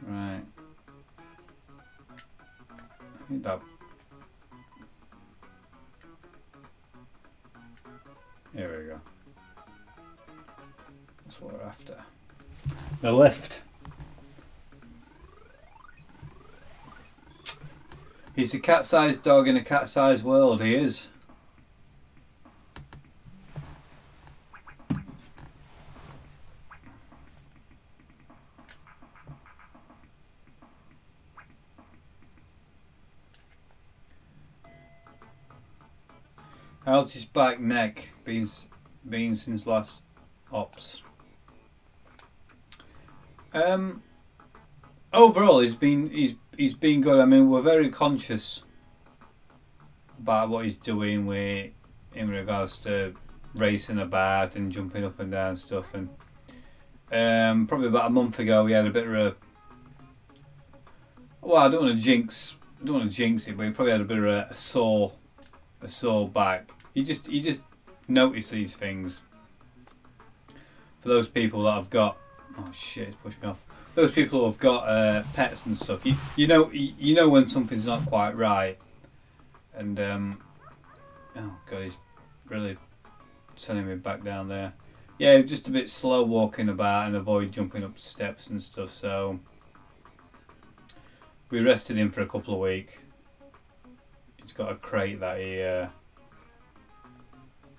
Right. I think that. Here we go. That's what we're after. The lift. He's a cat-sized dog in a cat-sized world. He is. How's his back neck been since last ops? Overall, he's been good. I mean, we're very conscious about what he's doing in regards to racing about and jumping up and down stuff. And probably about a month ago, we had a bit of a. Well, I don't want to jinx it, but he probably had a bit of a sore back. You just notice these things. For those people that have got, oh shit, it's pushed me off. Those people who have got pets and stuff, you know when something's not quite right. And oh god, he's really sending me back down there. Yeah, just a bit slow walking about and avoid jumping up steps and stuff. So we rested him for a couple of weeks. He's got a crate that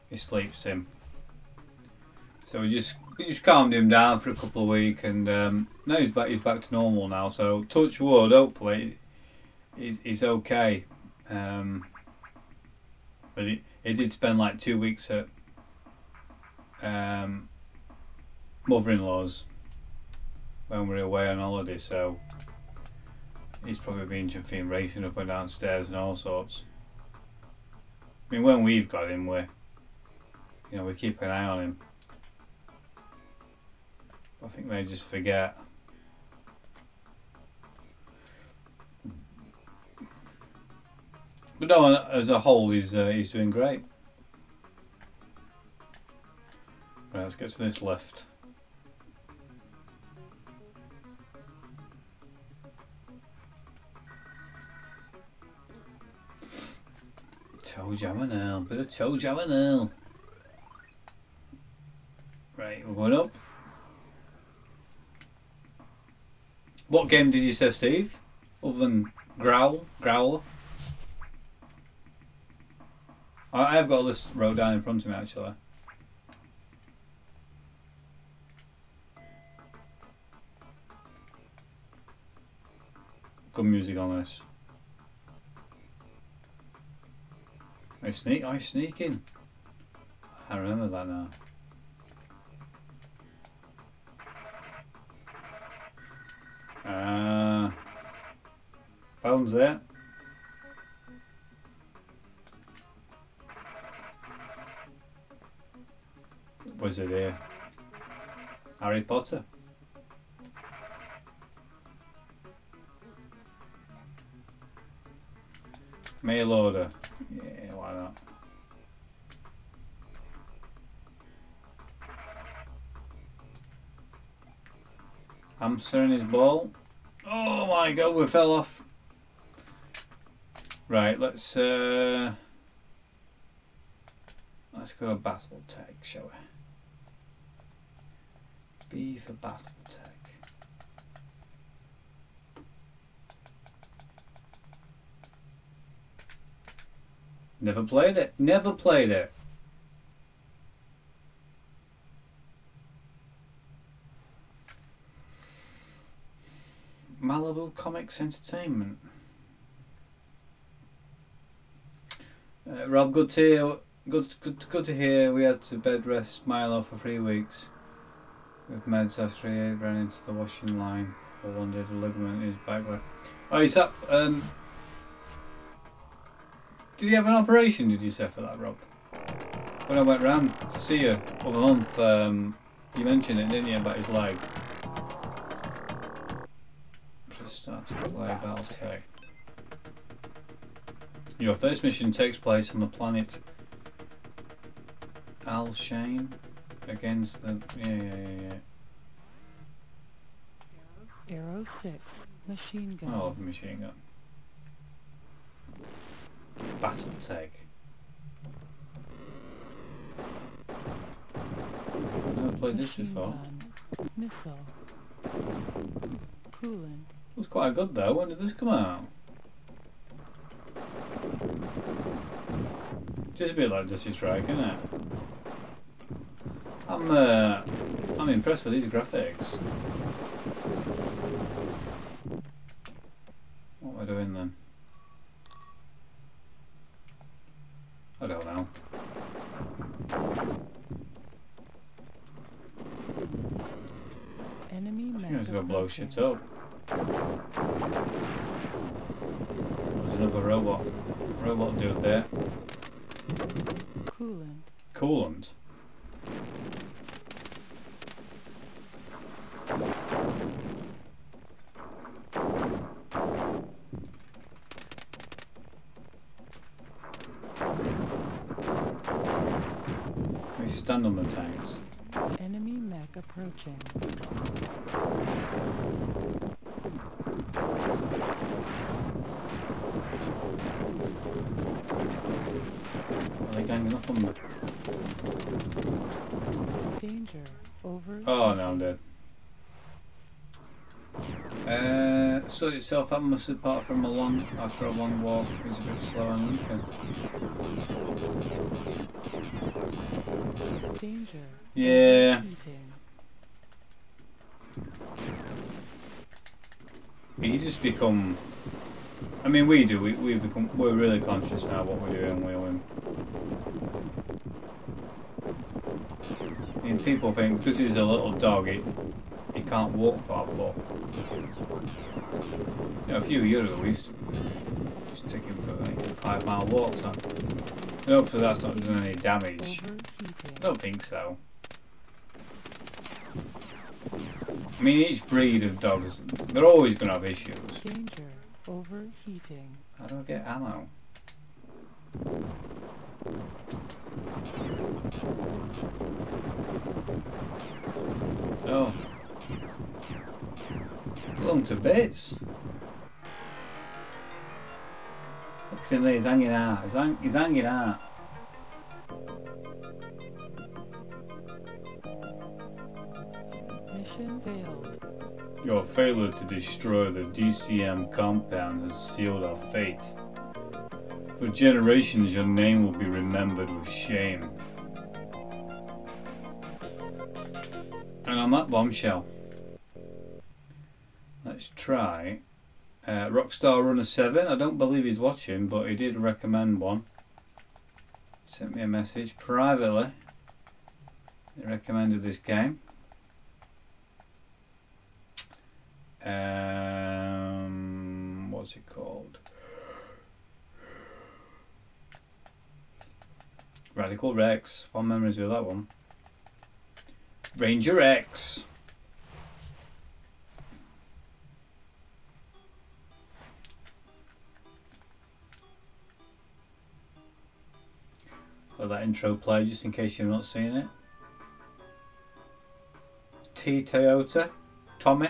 he sleeps in. So we just calmed him down for a couple of weeks, and now he's back to normal now. So touch wood, hopefully he's okay. But he did spend like 2 weeks at mother-in-law's when we were away on holiday, so he's probably been jumping, racing up and downstairs and all sorts. I mean, when we've got him, we keep an eye on him. I think they just forget. But no, as a whole, he's doing great. Right, let's get to this lift. Toe jam and Earl, bit of toe jam and Earl. What game did you say, Steve? Other than Growler? I have got a list wrote down in front of me actually. Good music on this. I sneaking. I remember that now. Phone's there. Was it here? Harry Potter. Mail order. Yeah, why not? Hamster in his ball. Oh my god, we fell off. Right, let's go battle tech, shall we? B for battle tech. Never played it. Never played it. Malibu Comics Entertainment. Rob, good to hear. Good to hear. We had to bed rest Milo for 3 weeks with meds after he ran into the washing line. For one day, the ligament in his back. Oh, is that? Did he have an operation? Did you say for that, Rob? When I went round to see you over a month, you mentioned it, didn't you, about his leg? Just start to play Battletech. Your first mission takes place on the planet Alshane against the Arrow 6 machine gun. Oh, the machine gun. Battletech. I've never played this before. Gun, missile, coolant. It was quite good though. When did this come out? Just a bit like Dusty Strike, isn't it? I'm impressed with these graphics. What am I doing then? I don't know. Enemy I think I was gonna blow shit up. There's another robot dude there. Coolant. Coolant? We stand on the tanks. Enemy mech approaching. Are they ganging up on me? Danger. Over. Oh no, I'm dead. Sorted itself out, must depart from after a long walk. It's a bit slow and limping. Danger. Yeah. You just become. I mean, we do. We're really conscious now what we're doing wheeling. I mean, people think because he's a little dog, he can't walk far, but you know, a few years ago we used to just take him for like 5 mile walks. Huh? Hopefully that's not doing any damage. I don't think so. I mean, each breed of dogs, they're always going to have issues. Danger. Overheating. How do I get ammo? Oh. Belong to bits. Look at him there, he's hanging out. He's hanging out. Mission failed. Your failure to destroy the DCM compound has sealed our fate. For generations, your name will be remembered with shame. And on that bombshell, let's try Rockstar Runner 7. I don't believe he's watching, but he did recommend one. Sent me a message privately. He recommended this game. What's it called? Radical Rex. Fond memories with that one. Ranger X. Let that intro play just in case you've not seen it. T Toyota, Tommy,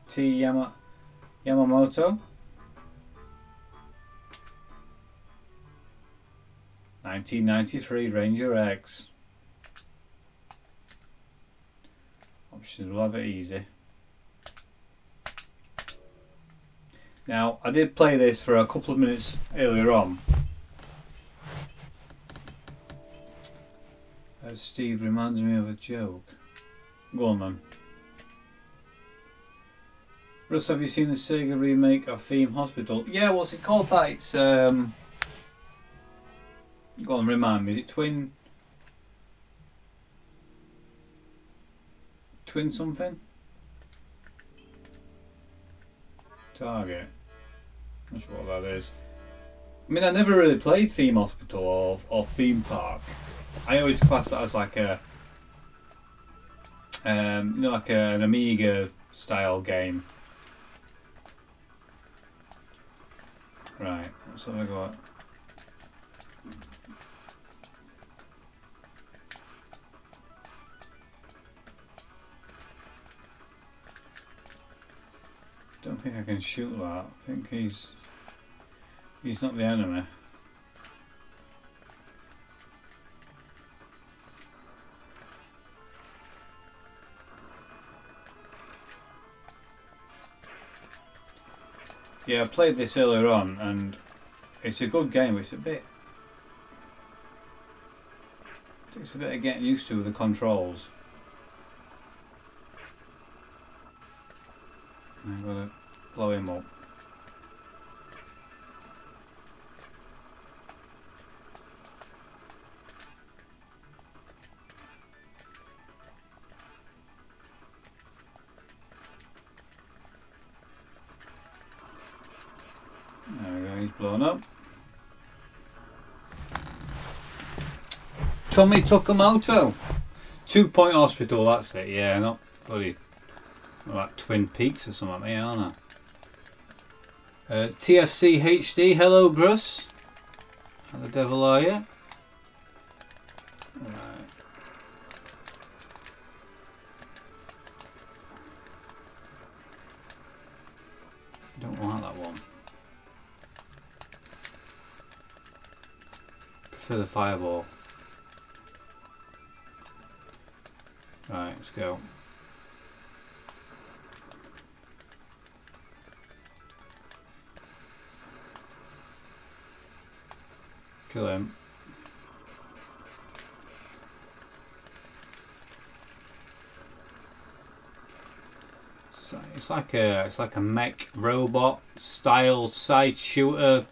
T Yamamoto, 1993 Ranger X. Options will have it easy. Now, I did play this for a couple of minutes earlier on. Steve reminds me of a joke. Go on then. Russ, have you seen the Sega remake of Theme Hospital? Yeah, what's it called that? It's go on, remind me. Is it Twin something? Target. Not sure what that is. I mean, I never really played Theme Hospital or Theme Park. I always class that as like a, you know, like an Amiga style game. Right, what's that I got? Don't think I can shoot that. I think he's not the enemy. Yeah, I played this earlier on, and it's a good game. It's a bit of getting used to with the controls. I've got to blow him up. There we go, he's blown up. Tommy Tukamoto. 2 Point Hospital, that's it, yeah, not bloody like Twin Peaks or something like that, aren't I? TFC HD, hello Gruss. How the devil are you? Right. Don't want that one. Prefer the fireball. Right, let's go. Kill him. So it's like a mech robot style side shooter,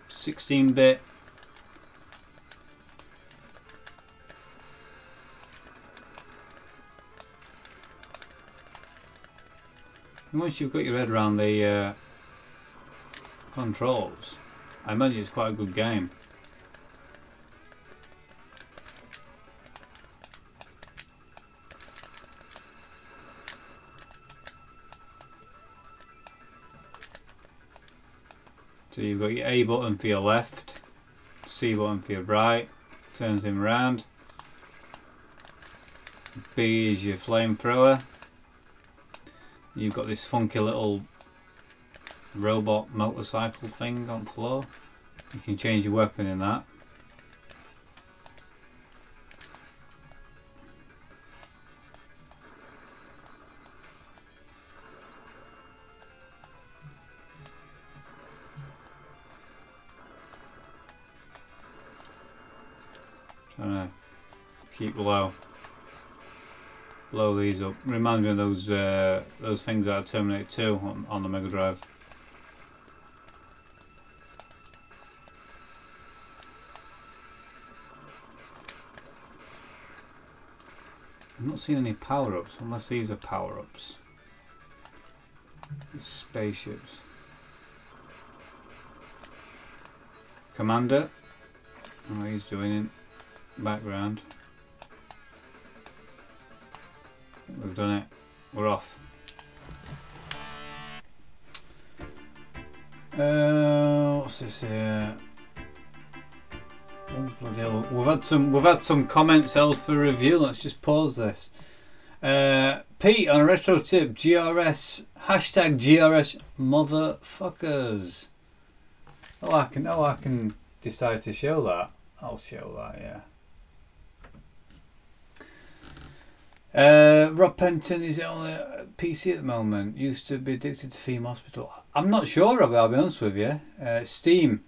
16-bit. Once you've got your head around the controls, I imagine it's quite a good game. So you've got your A button for your left, C button for your right, turns him around. B is your flamethrower. You've got this funky little robot motorcycle thing on the floor. You can change your weapon in that. Trying to keep low. Blow these up. Reminds me of those things that are Terminator 2 on the Mega Drive. I'm not seeing any power-ups, unless these are power-ups. Spaceships. Commander. Oh, he's doing in background. We've done it. We're off. What's this here? Oh, bloody hell. We've had some comments held for review. Let's just pause this. Pete on a retro tip. GRS hashtag GRS motherfuckers. Oh, I can decide to show that. I'll show that. Yeah. Rob Penton is on a PC at the moment. Used to be addicted to Theme Hospital. I'm not sure, Rob, I'll be honest with you. Steam,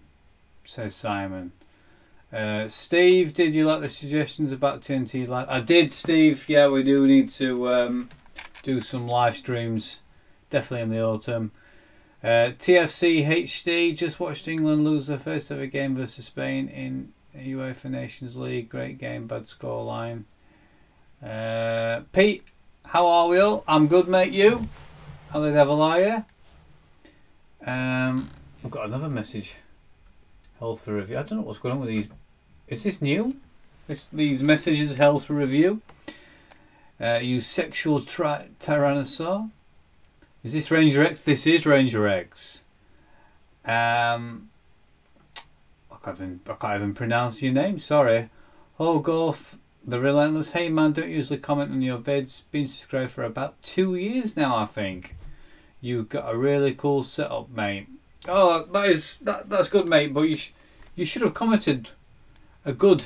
says Simon. Steve, did you like the suggestions about TNT Live? I did, Steve. Yeah, we do need to do some live streams. Definitely in the autumn. TFC HD just watched England lose their first ever game versus Spain in UEFA Nations League. Great game, bad scoreline. Pete, how are we all? I'm good, mate. You? How the devil are you? We've got another message. Held for review. I don't know what's going on with these. Is this new? These messages held for review. You sexual tyrannosaur. Is this Ranger X? This is Ranger X. I can't even pronounce your name. Sorry. Hogorth the Relentless. Hey man, don't usually comment on your vids. Been subscribed for about 2 years now, I think. You've got a really cool setup, mate. Oh, that's good, mate. But you should have commented a good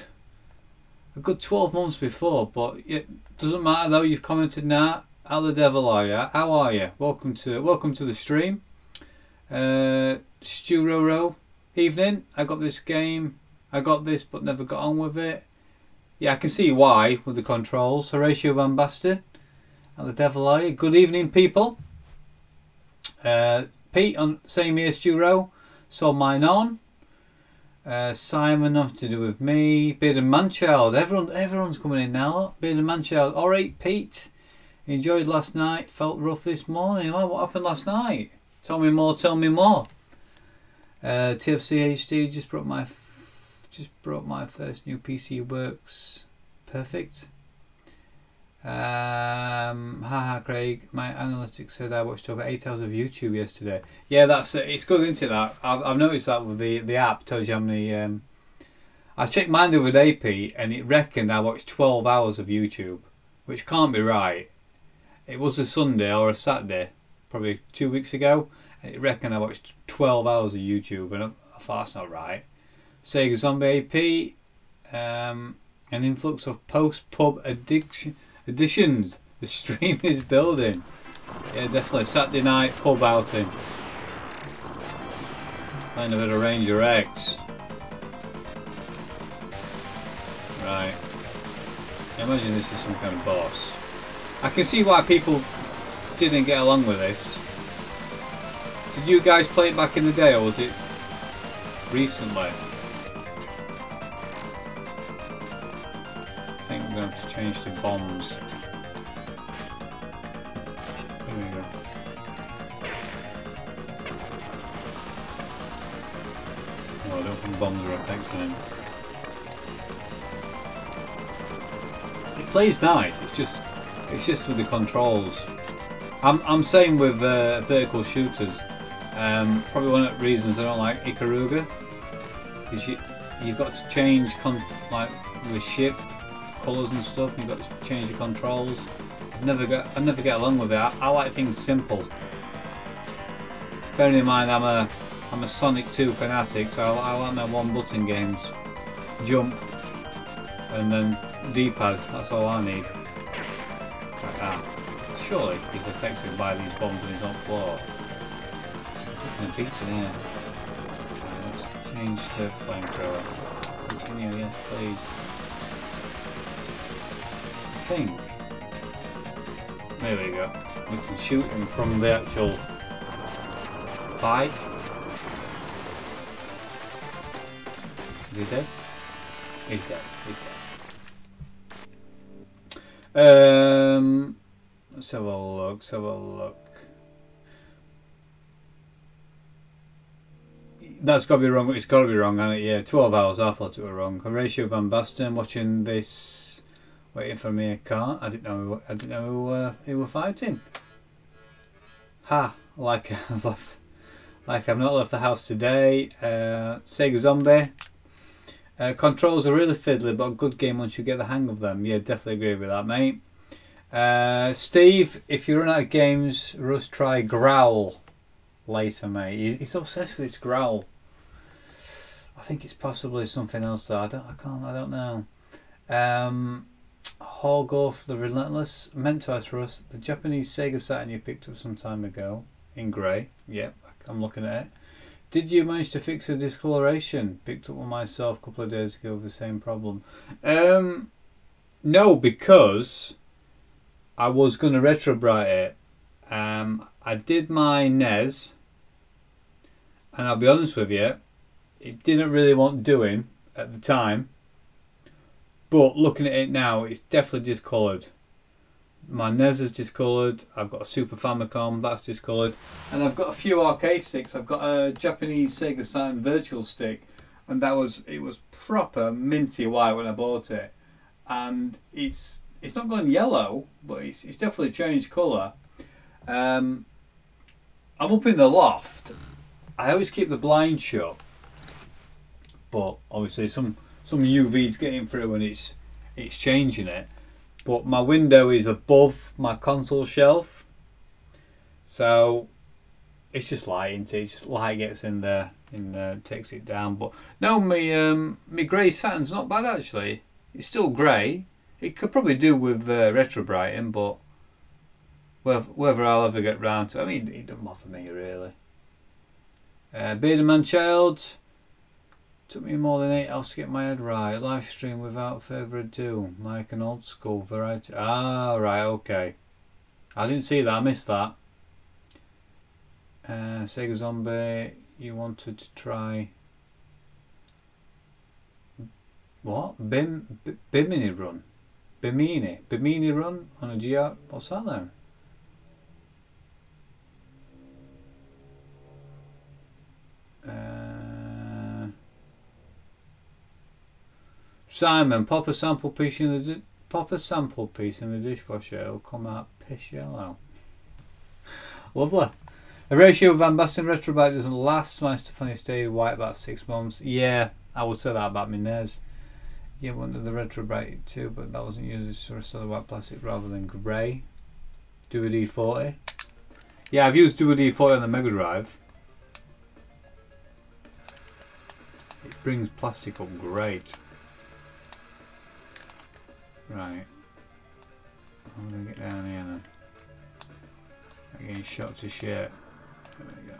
12 months before. But it doesn't matter though. You've commented now. How the devil are you? How are you? Welcome to the stream. Stu Roro. Evening. I got this game. I got this, but never got on with it. Yeah, I can see why with the controls. Horatio Van Basten. How the devil are you? Good evening, people. Pete on same here, Stu. Saw mine on. Simon, nothing to do with me. Bearded Manchild. Everyone's coming in now. Bearded Manchild. Alright, Pete. Enjoyed last night. Felt rough this morning. Oh, what happened last night? Tell me more. Tell me more. TFC HD just brought my first new PC works. Perfect. Haha, Craig. My analytics said I watched over 8 hours of YouTube yesterday. Yeah, that's it's good, isn't it? That I've noticed that with the app tells you how many. I checked mine the other day, Pete, and it reckoned I watched 12 hours of YouTube, which can't be right. It was a Sunday or a Saturday, probably 2 weeks ago, and it reckoned I watched 12 hours of YouTube, and I thought that's not right. Sega Zombie AP, an influx of post-pub additions. The stream is building. Yeah, definitely. Saturday night pub outing. Playing a bit of Ranger X. Right. I imagine this is some kind of boss. I can see why people didn't get along with this. Did you guys play it back in the day, or was it recently? I think we're going to have to change to bombs. There we go. Oh, I don't think bombs are effective. It plays nice. It's just with the controls. I'm saying with vertical shooters. Probably one of the reasons I don't like Ikaruga is you've got to change like the ship colours and stuff. And you've got to change the controls. I never get along with it. I like things simple. Bearing in mind I'm a Sonic 2 fanatic, so I like my one button games. Jump and then D-pad. That's all I need. Like that. Surely he's affected by these bombs on his own floor. I'm beat it here. Let's change to flamethrower. Continue, yes please. think. There we go. We can shoot him from the actual bike. Is he dead? He's dead. He's dead. Let's have a look. Let's have a look. That's got to be wrong. It's got to be wrong, hasn't it? Yeah, 12 hours. I thought it was wrong. Horatio Van Basten watching this, waiting for me a car. I didn't know. I didn't know who were fighting. Ha! Like I've left. Like I've not left the house today. Sega Zombie. Controls are really fiddly, but a good game once you get the hang of them. Yeah, definitely agree with that, mate. Steve, if you run out of games, Russ, try Growl later, mate. He's obsessed with this Growl. I think it's possibly something else though. I don't know. Horgoth the Relentless. Meant to ask Russ, the Japanese Sega Saturn you picked up some time ago in grey. Yep, I'm looking at it. Did you manage to fix the discoloration? Picked up one myself a couple of days ago with the same problem. No, because I was going to retrobrite it. I did my NES, and I'll be honest with you, it didn't really want doing at the time. But looking at it now, it's definitely discoloured. My NES is discoloured. I've got a Super Famicom, that's discoloured, and I've got a few arcade sticks. I've got a Japanese Sega Saturn Virtual Stick, and it was proper minty white when I bought it, and it's not gone yellow, but it's definitely changed colour. I'm up in the loft. I always keep the blind shut, but obviously some UV's getting through and it's changing it. But my window is above my console shelf, so it's just light, isn't it? Just light gets in there and takes it down. But no, my grey Saturn's not bad actually. It's still grey. It could probably do with retrobrighting, but whether I'll ever get round to it, I mean, it doesn't bother me really. Bearded Man Child. Took me more than 8 hours to get my head right. Live stream without further ado. Like an old school variety. Ah, right, okay. I didn't see that. I missed that. Sega Zombie. You wanted to try what? Bimini Run. Bimini Run on a GR. What's that then? Simon, pop a sample piece in the dishwasher. It'll come out piss yellow. Lovely. A ratio of Van Basten retrobrite doesn't last. My Stefani stayed white about 6 months. Yeah, I would say that about my NES. Yeah, one of the retrobrite too, but that wasn't used as a sort of white plastic rather than grey. Do a D40. Yeah, I've used Do a D40 on the Mega Drive. It brings plastic up great. Right, I'm going to get down here now. I'm getting shot to shit. There we go.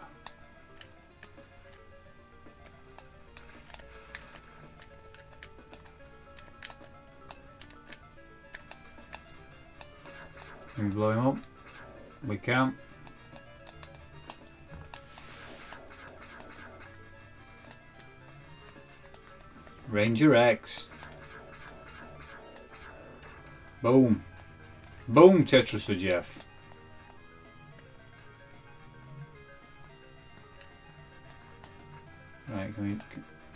Can we blow him up? We can. Ranger X. Boom. Boom, Tetris for Jeff. Right, can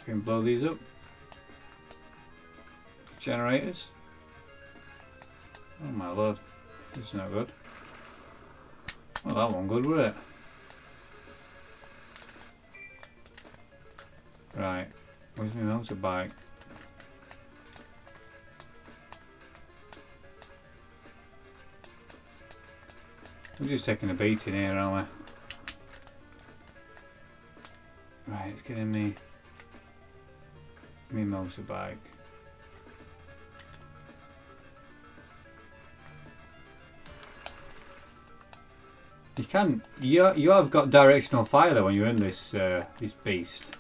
we blow these up? Generators. Oh my lord. This is not good. Well, that one good, was it? Right. Where's my motorbike? We're just taking a beating here, aren't we? Right, it's getting me motorbike. You have got directional fire though when you're in this this beast.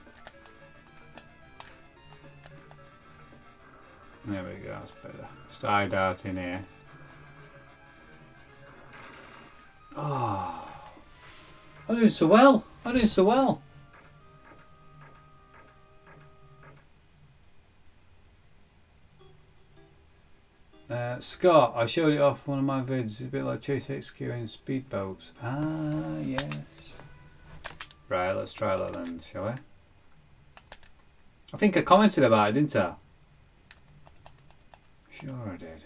There we go, that's better. Just hide out in here. Oh, I'm doing so well. I'm doing so well. Scott, I showed it off one of my vids. It's a bit like Chase HQ in speedboats. Ah, yes. Right, let's try that then, shall we? I think I commented about it, didn't I? Sure I did.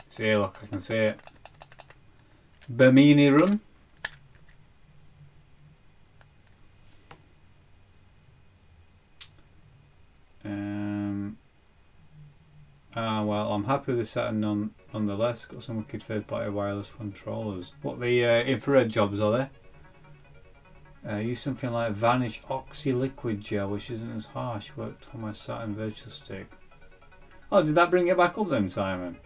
See, look, I can see it. Bimini Run. Well, I'm happy with the setting nonetheless. Got some wicked third-party wireless controllers. What the infrared jobs are they? Use something like Vanish Oxy Liquid Gel, which isn't as harsh. Worked on my Saturn Virtual Stick. Oh, did that bring it back up then, Simon?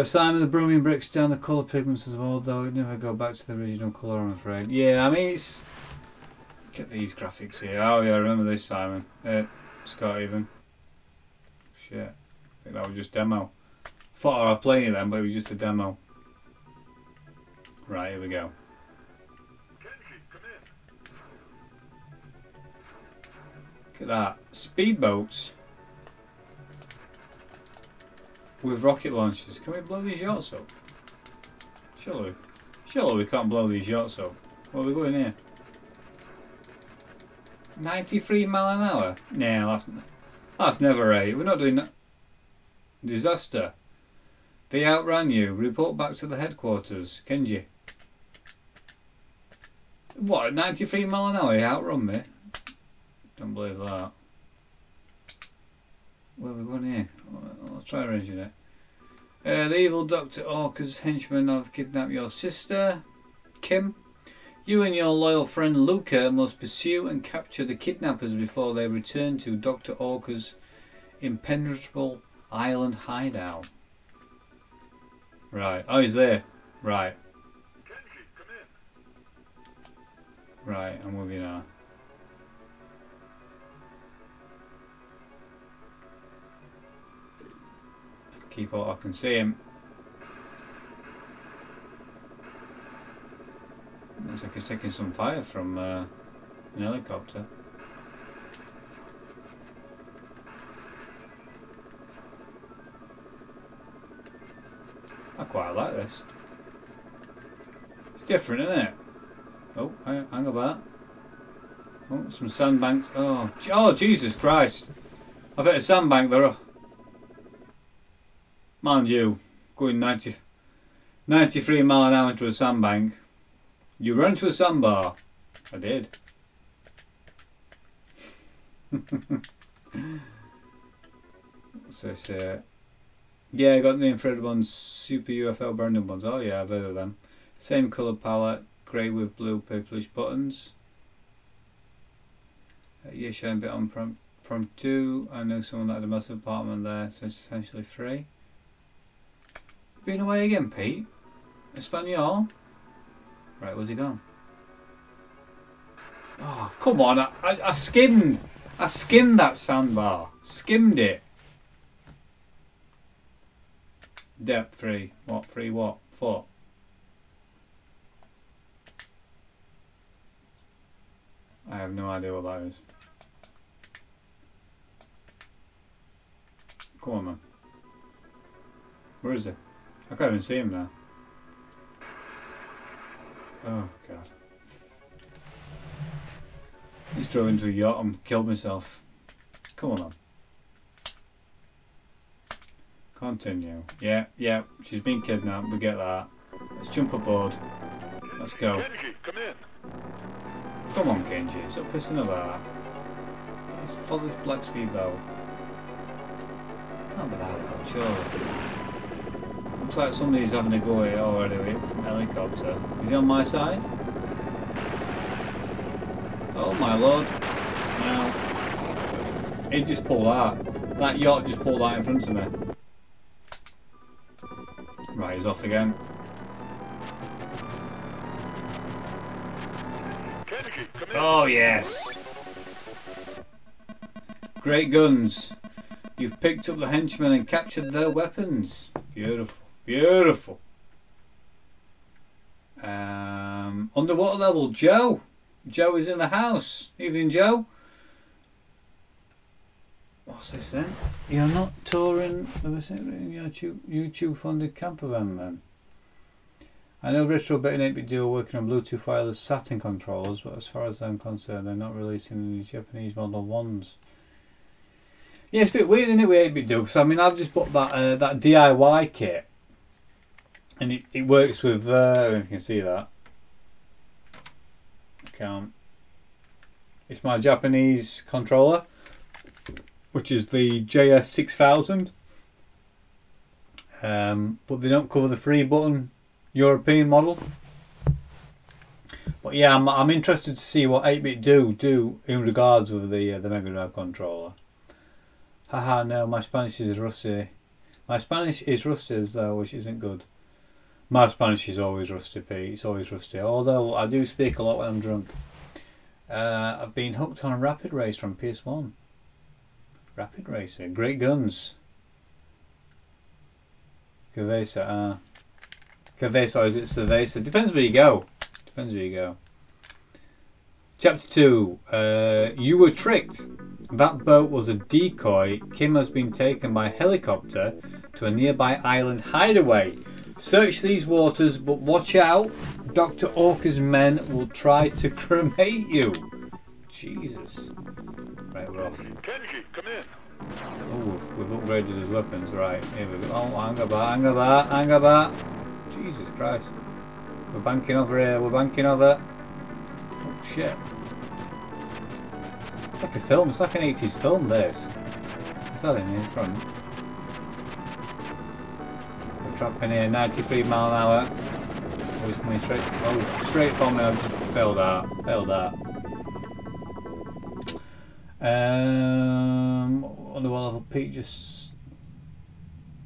Simon, the bromine breaks down the colour pigments as well, though it never go back to the original colour, I'm afraid. Yeah, I mean, it's... Look at these graphics here. Oh yeah, I remember this, Simon. Scott even. Shit. I think that was just demo. I thought I was playing it then, but it was just a demo. Right, here we go. Look at that. Speedboats with rocket launchers. Can we blow these yachts up? Surely we can't blow these yachts up. Where are we going here? 93 mile an hour? Nah, that's never right. We're not doing that. Disaster. They outran you. Report back to the headquarters. Kenji. What, 93 mile an hour? He outrun me? Don't believe that. Where are we going here? I'll try arranging it. The evil Dr. Orca's henchmen have kidnapped your sister, Kim. You and your loyal friend Luca must pursue and capture the kidnappers before they return to Dr. Orca's impenetrable island hideout. Right. Oh, he's there. Right. Right, I'm with you now. Keep out, I can see him. Looks like he's taking some fire from an helicopter. I quite like this. It's different, isn't it? Oh, hang about. Oh, some sandbanks. Oh, Jesus Christ! I've hit a sandbank there. Mind you, going 93 mile an hour into a sandbank. You run into a sandbar. I did. What's this here? Yeah, I got the infrared ones, super UFO burning ones. Oh yeah, I've heard of them. Same colour palette, grey with blue purplish buttons. Yeah, showing a bit on prompt 2. I know someone that had a massive apartment there, so it's essentially free. Been away again, Pete? Espanol? Right, where's he gone? Oh, come on! I skimmed that sandbar. Skimmed it. Depth 3. What? 3 what? 4. I have no idea what that is. Come on, man. Where is he? I can't even see him now. Oh God. He's drove into a yacht and killed myself. Come on. Continue. Yeah, she's been kidnapped, we get that. Let's jump aboard. Let's go. Kenji, come in. Come on, Kenji, stop pissing about. Let's follow this black speedboat. Can't be that loud, surely. Looks like somebody's having a go at it already from a helicopter. Is he on my side? Oh my lord. No. It just pulled out. That yacht just pulled out in front of me. Right, he's off again. Oh yes. Great guns. You've picked up the henchmen and captured their weapons. Beautiful. Beautiful. Underwater level, Joe. Joe is in the house. Evening, Joe. What's this then? You're not touring in your YouTube funded camper van then? I know Retrobit and 8-Bit Duo are working on Bluetooth wireless Saturn controllers, but as far as I'm concerned, they're not releasing any Japanese model ones. Yeah, it's a bit weird, isn't it, with 8-Bit Duo? Because I mean, I've just bought that DIY kit, and it works with. I don't know if you can see that. I can't. It's my Japanese controller, which is the JS6000. But they don't cover the 3-button European model. But yeah, I'm interested to see what 8-Bit do in regards with the Mega Drive controller. Haha, no, my Spanish is rusty. My Spanish is rusty though, which isn't good. My Spanish is always rusty, Pete. It's always rusty. Although I do speak a lot when I'm drunk. I've been hooked on Rapid Race from PS1. Rapid Racer, great guns. Cerveza, Cerveza, or is it Cerveza? Depends where you go. Depends where you go. Chapter 2. You were tricked. That boat was a decoy. Kim has been taken by helicopter to a nearby island hideaway. Search these waters, but watch out. Dr. Orca's men will try to cremate you. Jesus. Right, we're off. Kenji, come in. Oh, we've upgraded his weapons. Right, here we go. Oh, Angaba. Jesus Christ. We're banking over here. We're banking over. Oh, shit. It's like a film. It's like an 80s film, this. Is that in front? We're trapping here. 93 mile an hour. Oh, he's coming straight. Oh, straight for me. I've just failed that. Failed that. Wonder what level Pete just.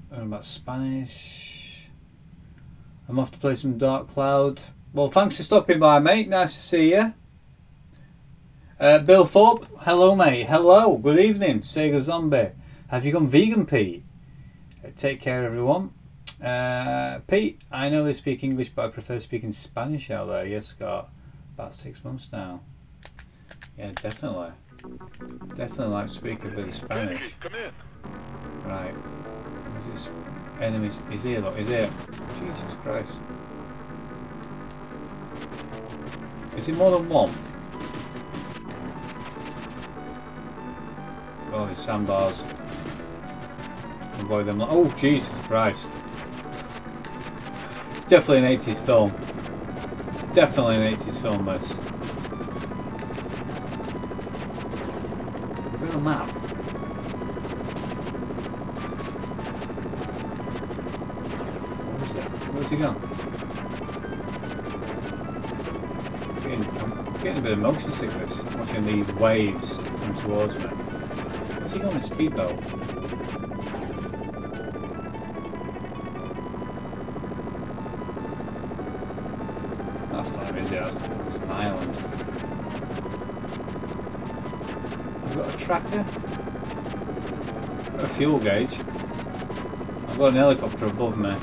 About Spanish. I'm off to play some Dark Cloud. Well, thanks for stopping by, mate. Nice to see you. Bill Thorpe, hello, mate. Hello, good evening. Sega Zombie. Have you gone vegan, Pete? Take care, everyone. Pete, I know they speak English, but I prefer speaking Spanish out there. Yes, Scott. About 6 months now. Yeah, definitely. Definitely like to speak a bit of Spanish. Come in. Right. Where's this enemies? He's here, look. He's here. Jesus Christ. Is it more than one? Oh, there's sandbars. Avoid them. Oh, Jesus Christ. It's definitely an 80s film. Definitely an 80s film, this. Look at the map. Where is it? Where's he gone? I'm getting a bit of motion sickness watching these waves come towards me. Where's he going with speedboat? Last time, is it? That's an island. I've got a tracker. I've got a fuel gauge. I've got an helicopter above me.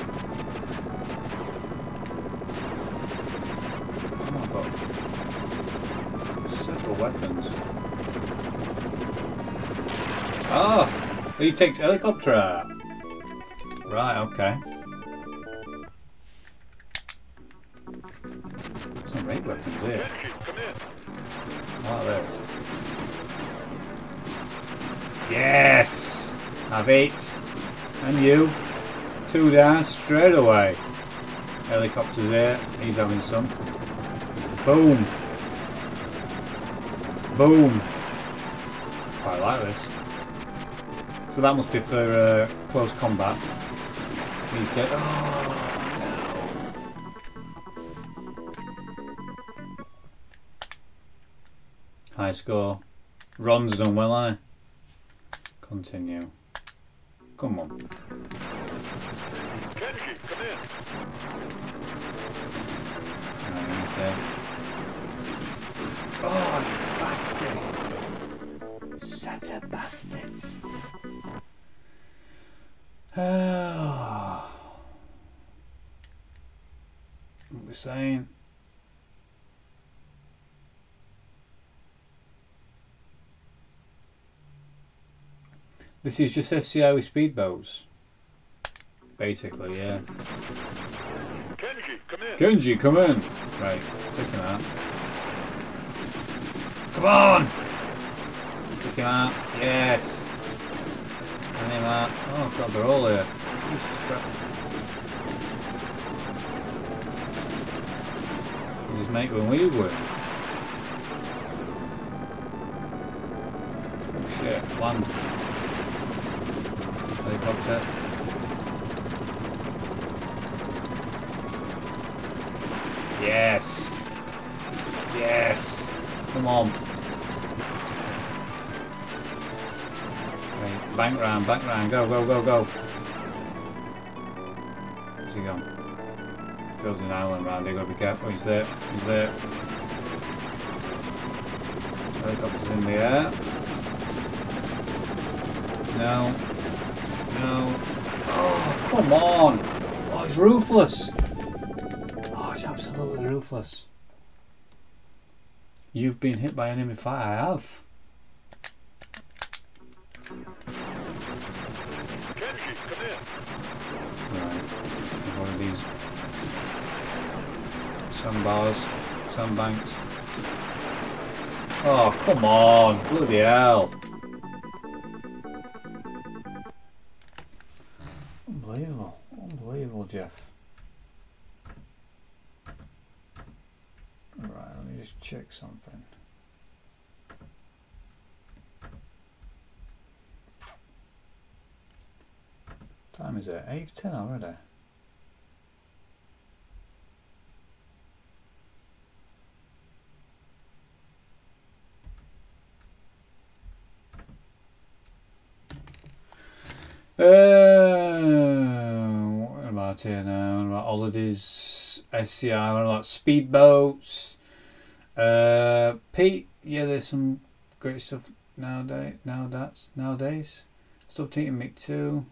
Oh, I've got several weapons. Oh! He takes helicopter out. Right, okay. Some great weapons here. What are those? Yes! Have it. And you. 2 down straight away. Helicopter's here. He's having some. Boom. Boom. Quite like this. So that must be for close combat. He's dead. Oh, no. High score. Ron's done well, eh? Continue. Come on. Kenji, come in. Okay. Oh, you bastard! Such a bastards! What we're saying. This is just SCI with speedboats. Basically, yeah. Kenji, come in. Genji, come in. Right, take him out. Come on! Take him out. Yes! And him out. Oh god, they're all here. Jesus Christ. We'll just make when we win. Oh shit, land. Helicopter. Yes! Yes! Come on. Right, bank round, go, go, go, go. Where's he gone? Building an island round here, gotta be careful. He's there, he's there. Helicopter's in the air. No. No. Oh, come on! Oh, he's ruthless! Oh, he's absolutely ruthless. You've been hit by enemy fire. I have. Kenji, come in. Right. One of these sandbars, sandbanks. Oh, come on. Bloody hell. Unbelievable. Unbelievable, Jeff. Right, let me just check something. Time is it? 8:10 already. What about here now? What about holidays, SCI, what about speedboats? Pete, yeah, there's some great stuff nowadays. Stop eating meat too.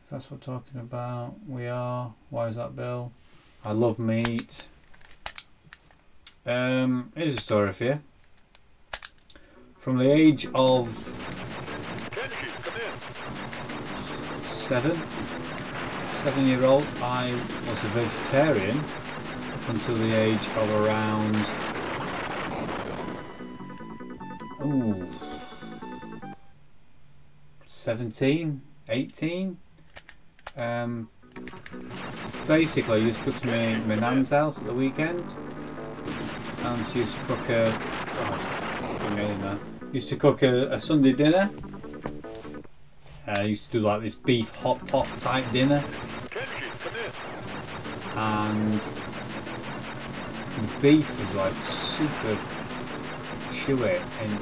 If that's what we're talking about. We are. Why is that, Bill? I love meat. Here's a story for you. From the age of 7-year-old, I was a vegetarian up until the age of around 17, 18. Basically, I used to go to my nan's house at the weekend, and she used to cook a Sunday dinner. I used to do like this beef hot pot type dinner, and the beef was like super chewy, and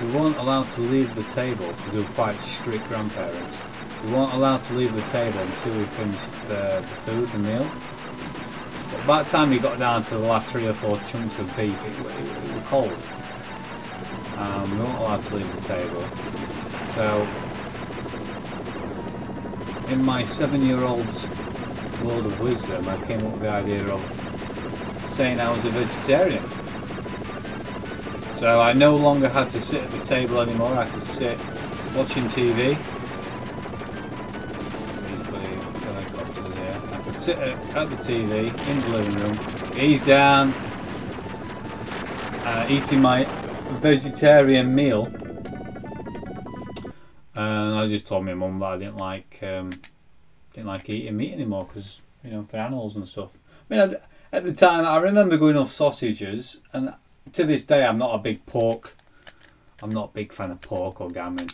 we weren't allowed to leave the table because they were quite strict grandparents. We weren't allowed to leave the table until we finished the food, the meal. But by the time we got down to the last 3 or 4 chunks of beef, it was cold. We weren't allowed to leave the table. So, in my 7-year-old's world of wisdom, I came up with the idea of saying I was a vegetarian. So I no longer had to sit at the table anymore. I could sit watching TV. I could sit at the TV in the living room, ease down, eating my vegetarian meal. And I just told my mum that I didn't like eating meat anymore because, you know, for animals and stuff. I mean, at the time I remember going off sausages, and to this day I'm not a big fan of pork or gammon.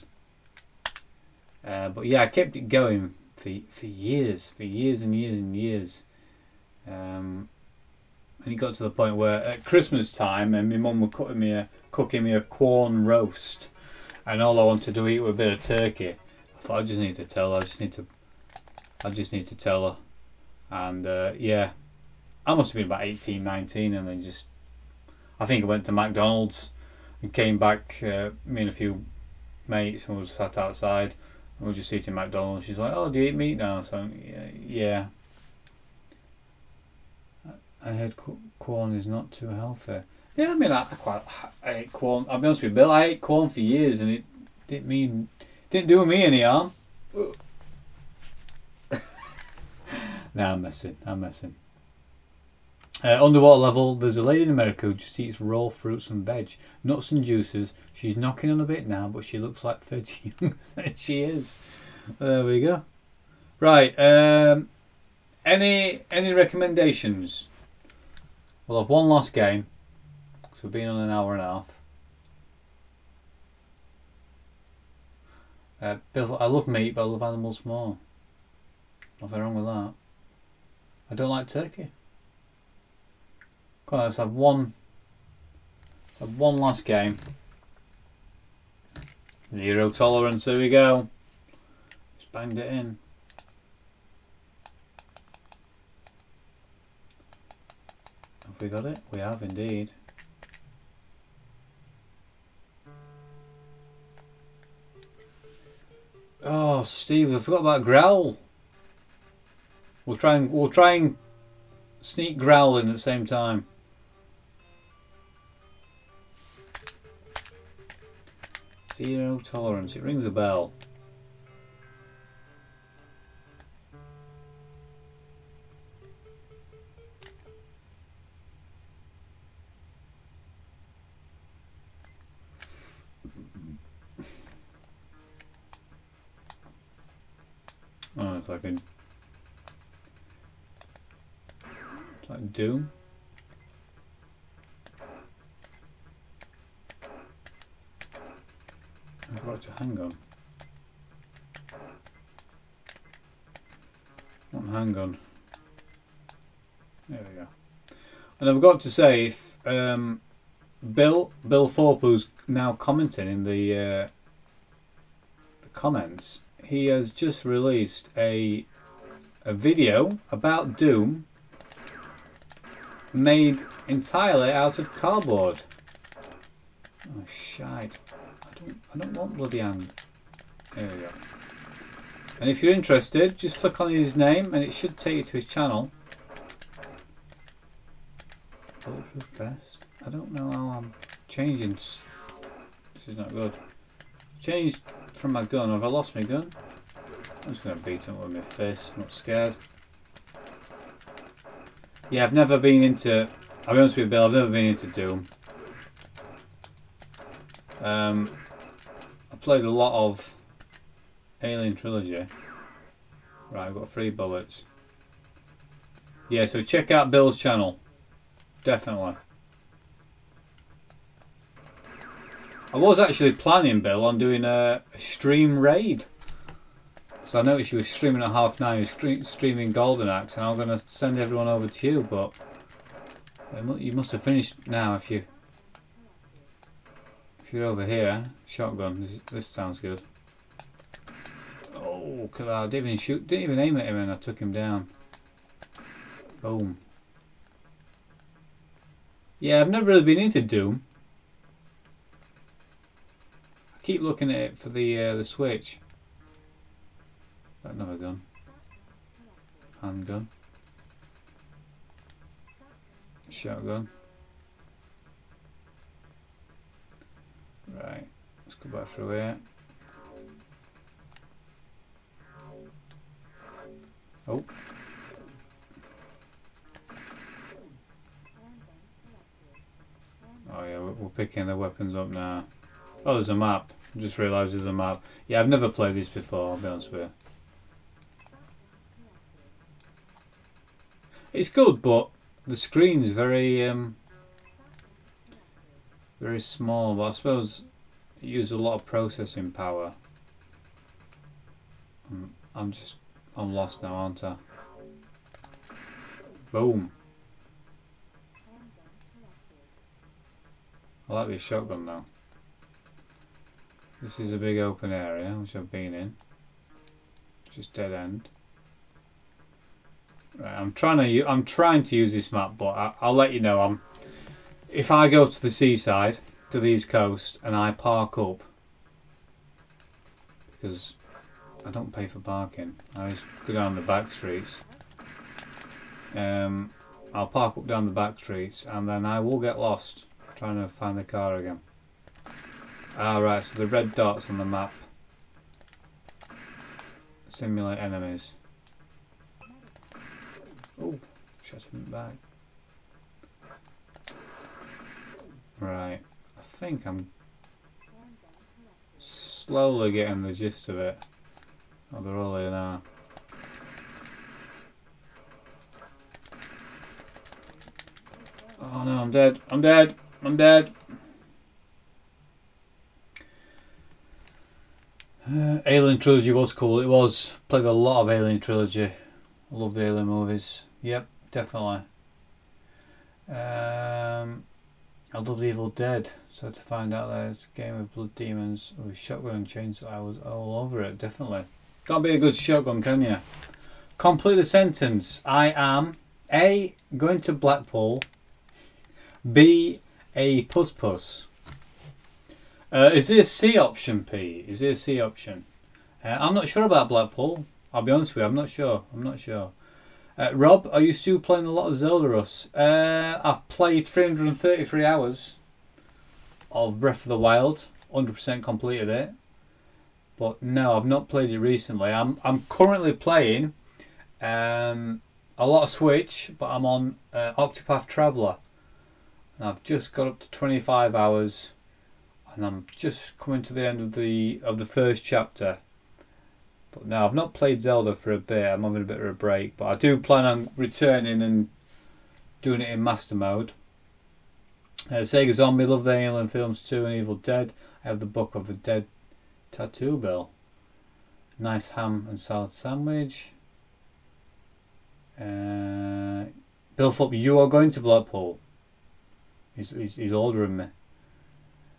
But yeah, I kept it going for years and years and years. And it got to the point where at Christmas time, and my mum was cooking me a corn roast, and all I wanted to eat was a bit of turkey. I thought I just need to tell her. I just need to tell her. And yeah, I must have been about 18, 19, and then I think I went to McDonald's and came back. Me and a few mates, and we sat outside, We're just eating McDonald's. She's like, "Oh, do you eat meat now?" So yeah. I heard corn is not too healthy. Yeah, I mean, I ate corn. I'll be honest with you, Bill. I ate corn for years, and it didn't do me any harm. Nah, I'm messing. Underwater level, there's a lady in America who just eats raw fruits and veg, nuts and juices. She's knocking on a bit now, but she looks like 30 young. She is. There we go. Right. Any recommendations? We'll have one last game. So we've been on an hour and a half. Bill, I love meat, but I love animals more. Nothing wrong with that. I don't like turkey. Come on, let's have one last game. Zero tolerance, here we go. Just banged it in. Have we got it? We have indeed. Oh, Steve, we forgot about Growl. We'll try and sneak Growl in at the same time. Zero tolerance. It rings a bell. Oh, it's like Doom. I've got to hang on. Hang on. There we go. And I've got to say, if Bill Thorpe, who's now commenting in the comments, he has just released a video about Doom made entirely out of cardboard. Oh shite. I don't want bloody hand. There we go. And if you're interested, just click on his name and it should take you to his channel. Bulletproof vest. I don't know how I'm changing. This is not good. Changed from my gun. Have I lost my gun? I'm just going to beat him with my fist. I'm not scared. Yeah, I've never been into... I'll be honest with you, Bill, I've never been into Doom. I played a lot of Alien Trilogy. Right, I've got 3 bullets. Yeah, so check out Bill's channel. Definitely. I was actually planning, Bill, on doing a stream raid. So I noticed you were streaming at 9:30, you were streaming Golden Axe, and I'm going to send everyone over to you, but you must have finished now if you're over here. Shotgun, this sounds good. Oh, I didn't even aim at him and I took him down. Boom. Yeah, I've never really been into Doom. I keep looking at it for the Switch. Another gun. Handgun. Shotgun. Right, let's go back through here. Oh. Oh yeah, we're picking the weapons up now. Oh, there's a map. I just realised there's a map. Yeah, I've never played this before, I'll be honest with you. It's good, but the screen's very very small, but I suppose it uses a lot of processing power. I'm lost now, aren't I? Boom. I like this shotgun now. This is a big open area, which I've been in. Just dead end. Right, I'm trying to use this map, but I'll let you know. If I go to the seaside, to the east coast, and I park up, because I don't pay for parking. I just go down the back streets. I'll park up down the back streets and then I will get lost trying to find the car again. Right, so the red dots on the map simulate enemies. Oh, shot him back. Right, I think I'm slowly getting the gist of it. Oh, they're all here now. Oh no, I'm dead. I'm dead. I'm dead. Alien Trilogy was cool. It was. Played a lot of Alien Trilogy. I love the Alien movies. Yep, definitely. I loved Evil Dead. So to find out there's a game of blood demons with shotgun and chainsaw, I was all over it. Definitely. Can't be a good shotgun, can you? Complete the sentence. I am A. Going to Blackpool. B. A puss. Is there a C option, P? Is there a C option? I'm not sure about Blackpool. I'll be honest with you, I'm not sure. Rob, are you still playing a lot of Zelda, Russ? I've played 333 hours of Breath of the Wild. 100% completed it. But no, I've not played it recently. I'm currently playing a lot of Switch, but I'm on Octopath Traveler. And I've just got up to 25 hours. And I'm just coming to the end of the first chapter. But no, I've not played Zelda for a bit. I'm having a bit of a break. But I do plan on returning and doing it in master mode. Sega Zombie, love the Alien films too, and Evil Dead. I have the Book of the Dead tattoo bill. Nice ham and salad sandwich. Bill Fopp, you are going to Blackpool. He's ordering me.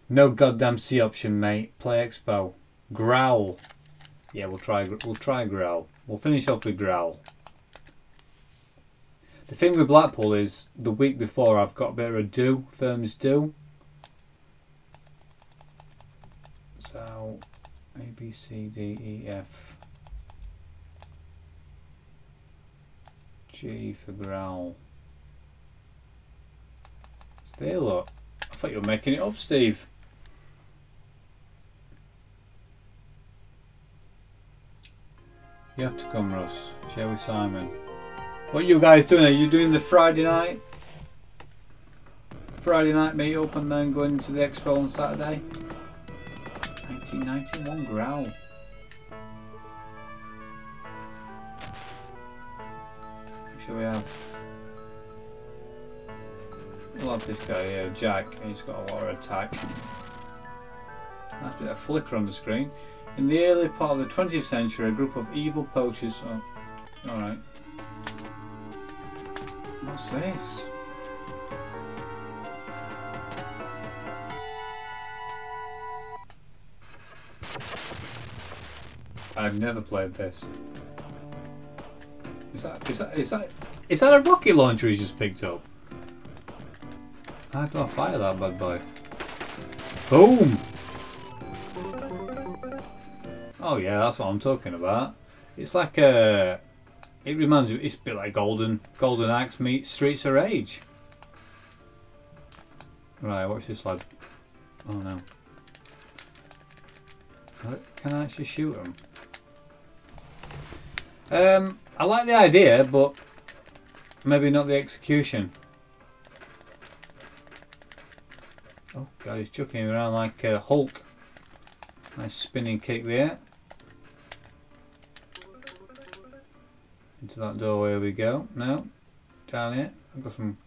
No goddamn C option, mate. Play Expo. Growl. Yeah, we'll try Growl. We'll finish off with Growl. The thing with Blackpool is the week before I've got a bit of a do, firms do. So A, B, C, D, E, F, G for Growl. Stay look. I thought you were making it up, Steve. You have to come, Russ. Share with Simon. What are you guys doing? Are you doing the Friday night? Friday night meet up and then going to the expo on Saturday? 1991 Growl. What shall we have? We'll have this guy here, Jack. He's got a lot of attack. Nice bit of flicker on the screen. In the early part of the 20th century, a group of evil poachers... Oh, alright. What's this? I've never played this. Is that a rocket launcher he's just picked up? How do I fire that bad boy? Boom! Oh yeah, that's what I'm talking about. It's like a... It reminds me, it's a bit like Golden Axe meets Streets of Rage. Right, watch this lad. Oh no. Can I actually shoot him? I like the idea, but maybe not the execution. Oh god, he's chucking him around like Hulk. Nice spinning kick there. Into that doorway we go. No. Down here. I've got some...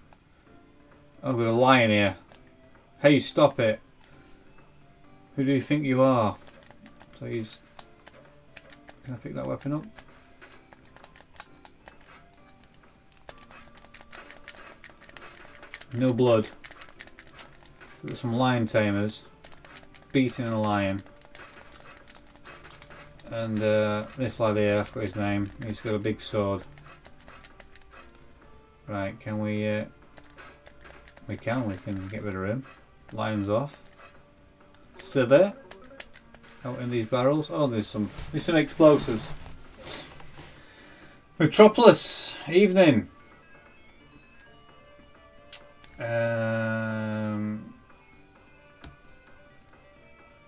Oh, I've got a lion here. Hey, stop it. Who do you think you are? Please. Can I pick that weapon up? No blood. We've got some lion tamers. Beating a lion. And this lad here, I've got his name. He's got a big sword. Right, can we... we can get rid of him. Lion's off. Silly. out in these barrels? Oh, there's some explosives. Metropolis, evening.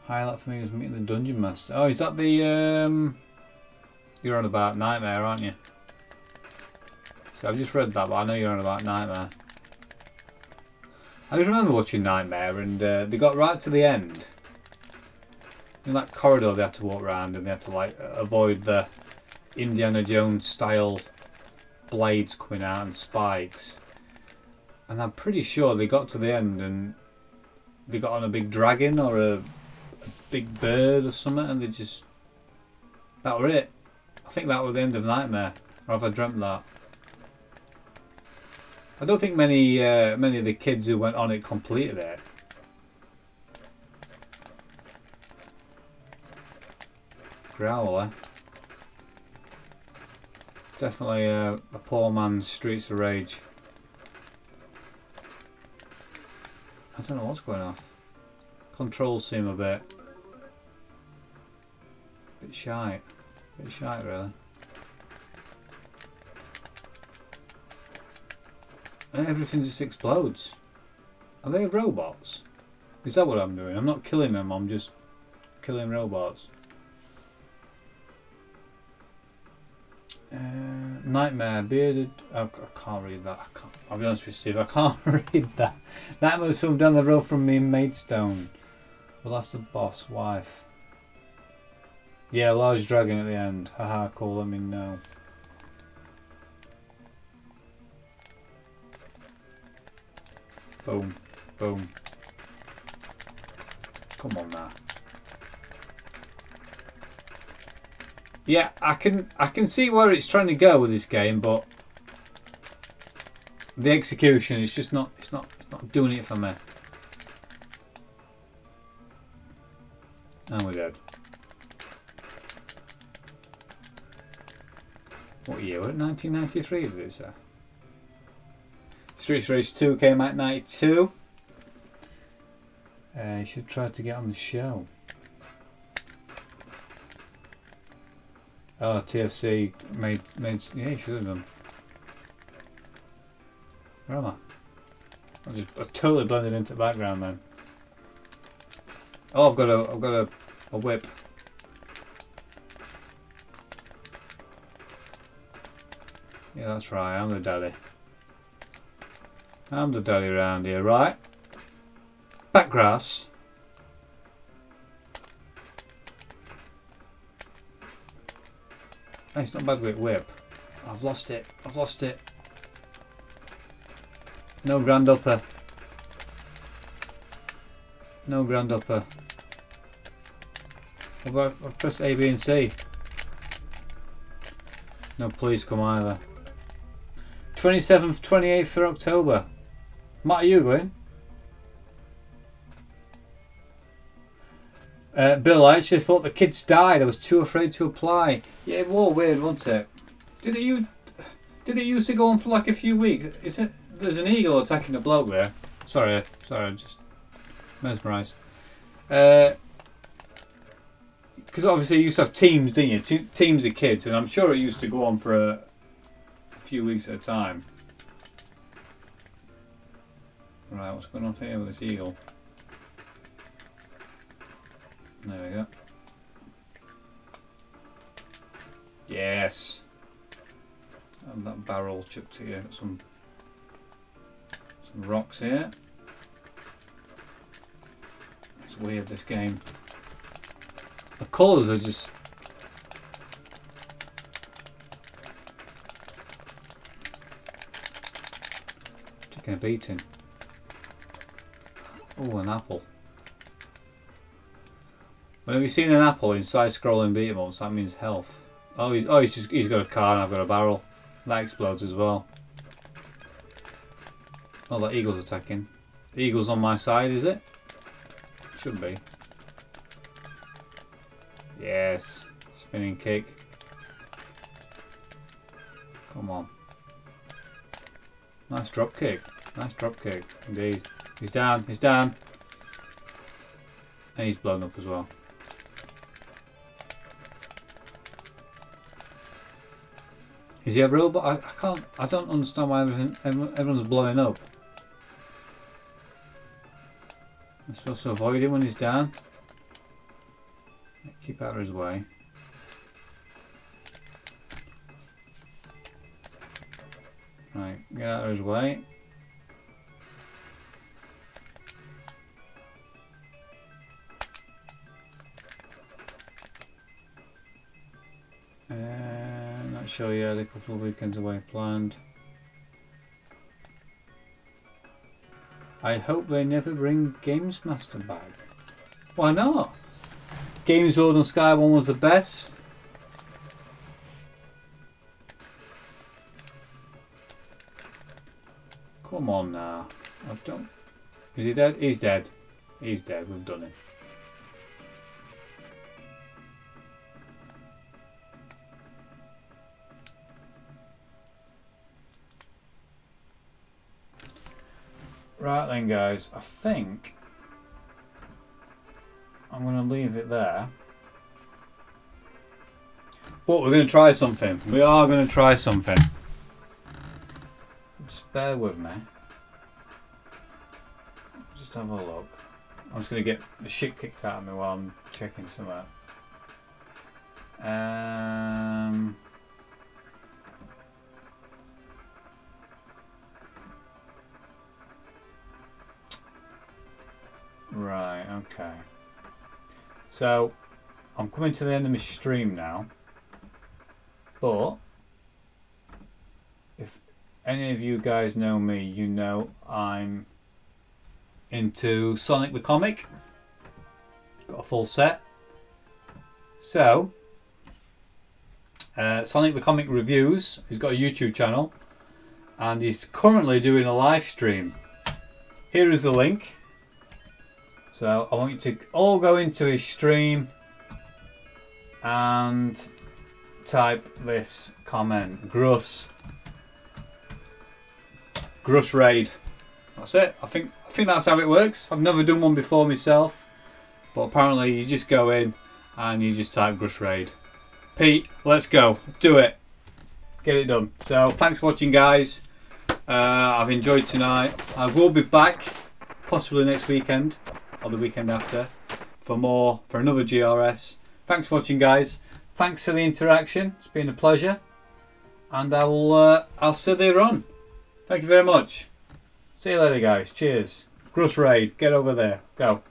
Highlight for me was meeting the Dungeon Master. Oh, is that the you're on about Nightmare, aren't you? So I've just read that, but I know you're on about Nightmare. I just remember watching Nightmare, and they got right to the end. In that corridor, they had to walk around, and they had to like avoid the Indiana Jones style blades coming out and spikes. And I'm pretty sure they got to the end, and they got on a big dragon or a big bird or something, and they just that were it. I think that was the end of Nightmare, or have I dreamt that? I don't think many of the kids who went on it completed it. Growler. Definitely a poor man's Streets of Rage. I don't know what's going off. Controls seem a bit shite. Bit shite, really. And everything just explodes. Are they robots? Is that what I'm doing? I'm not killing them, I'm just killing robots. Nightmare, bearded. I can't read that. I'll be honest with you, Steve, I can't read that. Nightmare was filmed down the road from me in Maidstone. Well, that's the boss, wife. Yeah, large dragon at the end. Haha, cool, let me know. Boom, boom. Come on now. Yeah, I can see where it's trying to go with this game, but the execution is just not it's not doing it for me. And we're dead. What year? We're at 1993, did it say? Streets Race 2 came out in 92. You should try to get on the show. Oh, TFC made yeah, you should have done. Where am I? I totally blended into the background then. Oh, I've got a whip. Yeah, that's right. I'm the daddy. I'm the daddy around here, right? Back grass. Hey, it's not bad with whip. I've lost it. I've lost it. No grand upper. No grand upper. What about I press A, B and C? No please come either. 27th, 28th of October. Matt, are you going? Bill, I actually thought the kids died. I was too afraid to apply. Yeah, it was weird, wasn't it? Did it used to go on for like a few weeks? Is it? There's an eagle attacking a bloke there. Sorry, I'm just mesmerised. Because obviously you used to have teams, didn't you? Teams of kids, and I'm sure it used to go on for a few weeks at a time. Right, what's going on here with this eagle? There we go. Yes. And that barrel chucked here. Some rocks here. It's weird, this game. The colours are just taking a beating. Oh, an apple. Whenever you've seen an apple in side-scrolling beat 'em ups, that means health. Oh, he's got a car and I've got a barrel. That explodes as well. Oh, that eagle's attacking. The eagle's on my side, is it? Should be. Yes. Spinning kick. Come on. Nice drop kick. Nice drop kick, indeed. He's down. He's down. And he's blown up as well. Is he a robot? I can't. I don't understand why everyone's blowing up. I'm supposed to avoid him when he's down. Keep out of his way. Right, get out of his way. Not sure yet, a couple of weekends away planned. I hope they never bring Games Master back. Why not? Games World on Sky One was the best. Come on now. I don't. Is he dead? He's dead. He's dead. We've done it. Right then, guys. I think I'm going to leave it there. But we're going to try something. We are going to try something. Just bear with me. Just have a look. I'm just going to get the shit kicked out of me while I'm checking something out. Right, okay. So, I'm coming to the end of my stream now. But, if any of you guys know me, you know I'm into Sonic the Comic. Got a full set. So, Sonic the Comic Reviews, he's got a YouTube channel. And he's currently doing a live stream. Here is the link. So I want you to all go into his stream and type this comment. Gruss raid. That's it. I think that's how it works. I've never done one before myself, but apparently you just go in and you just type Gruss raid. Pete, let's go. Do it. Get it done. So thanks for watching, guys. I've enjoyed tonight. I will be back possibly next weekend or the weekend after for another GRS. Thanks for watching, guys. Thanks for the interaction. It's been a pleasure, and I'll see you later on. Thank you very much. See you later, guys. Cheers. Gruss raid. Get over there. Go.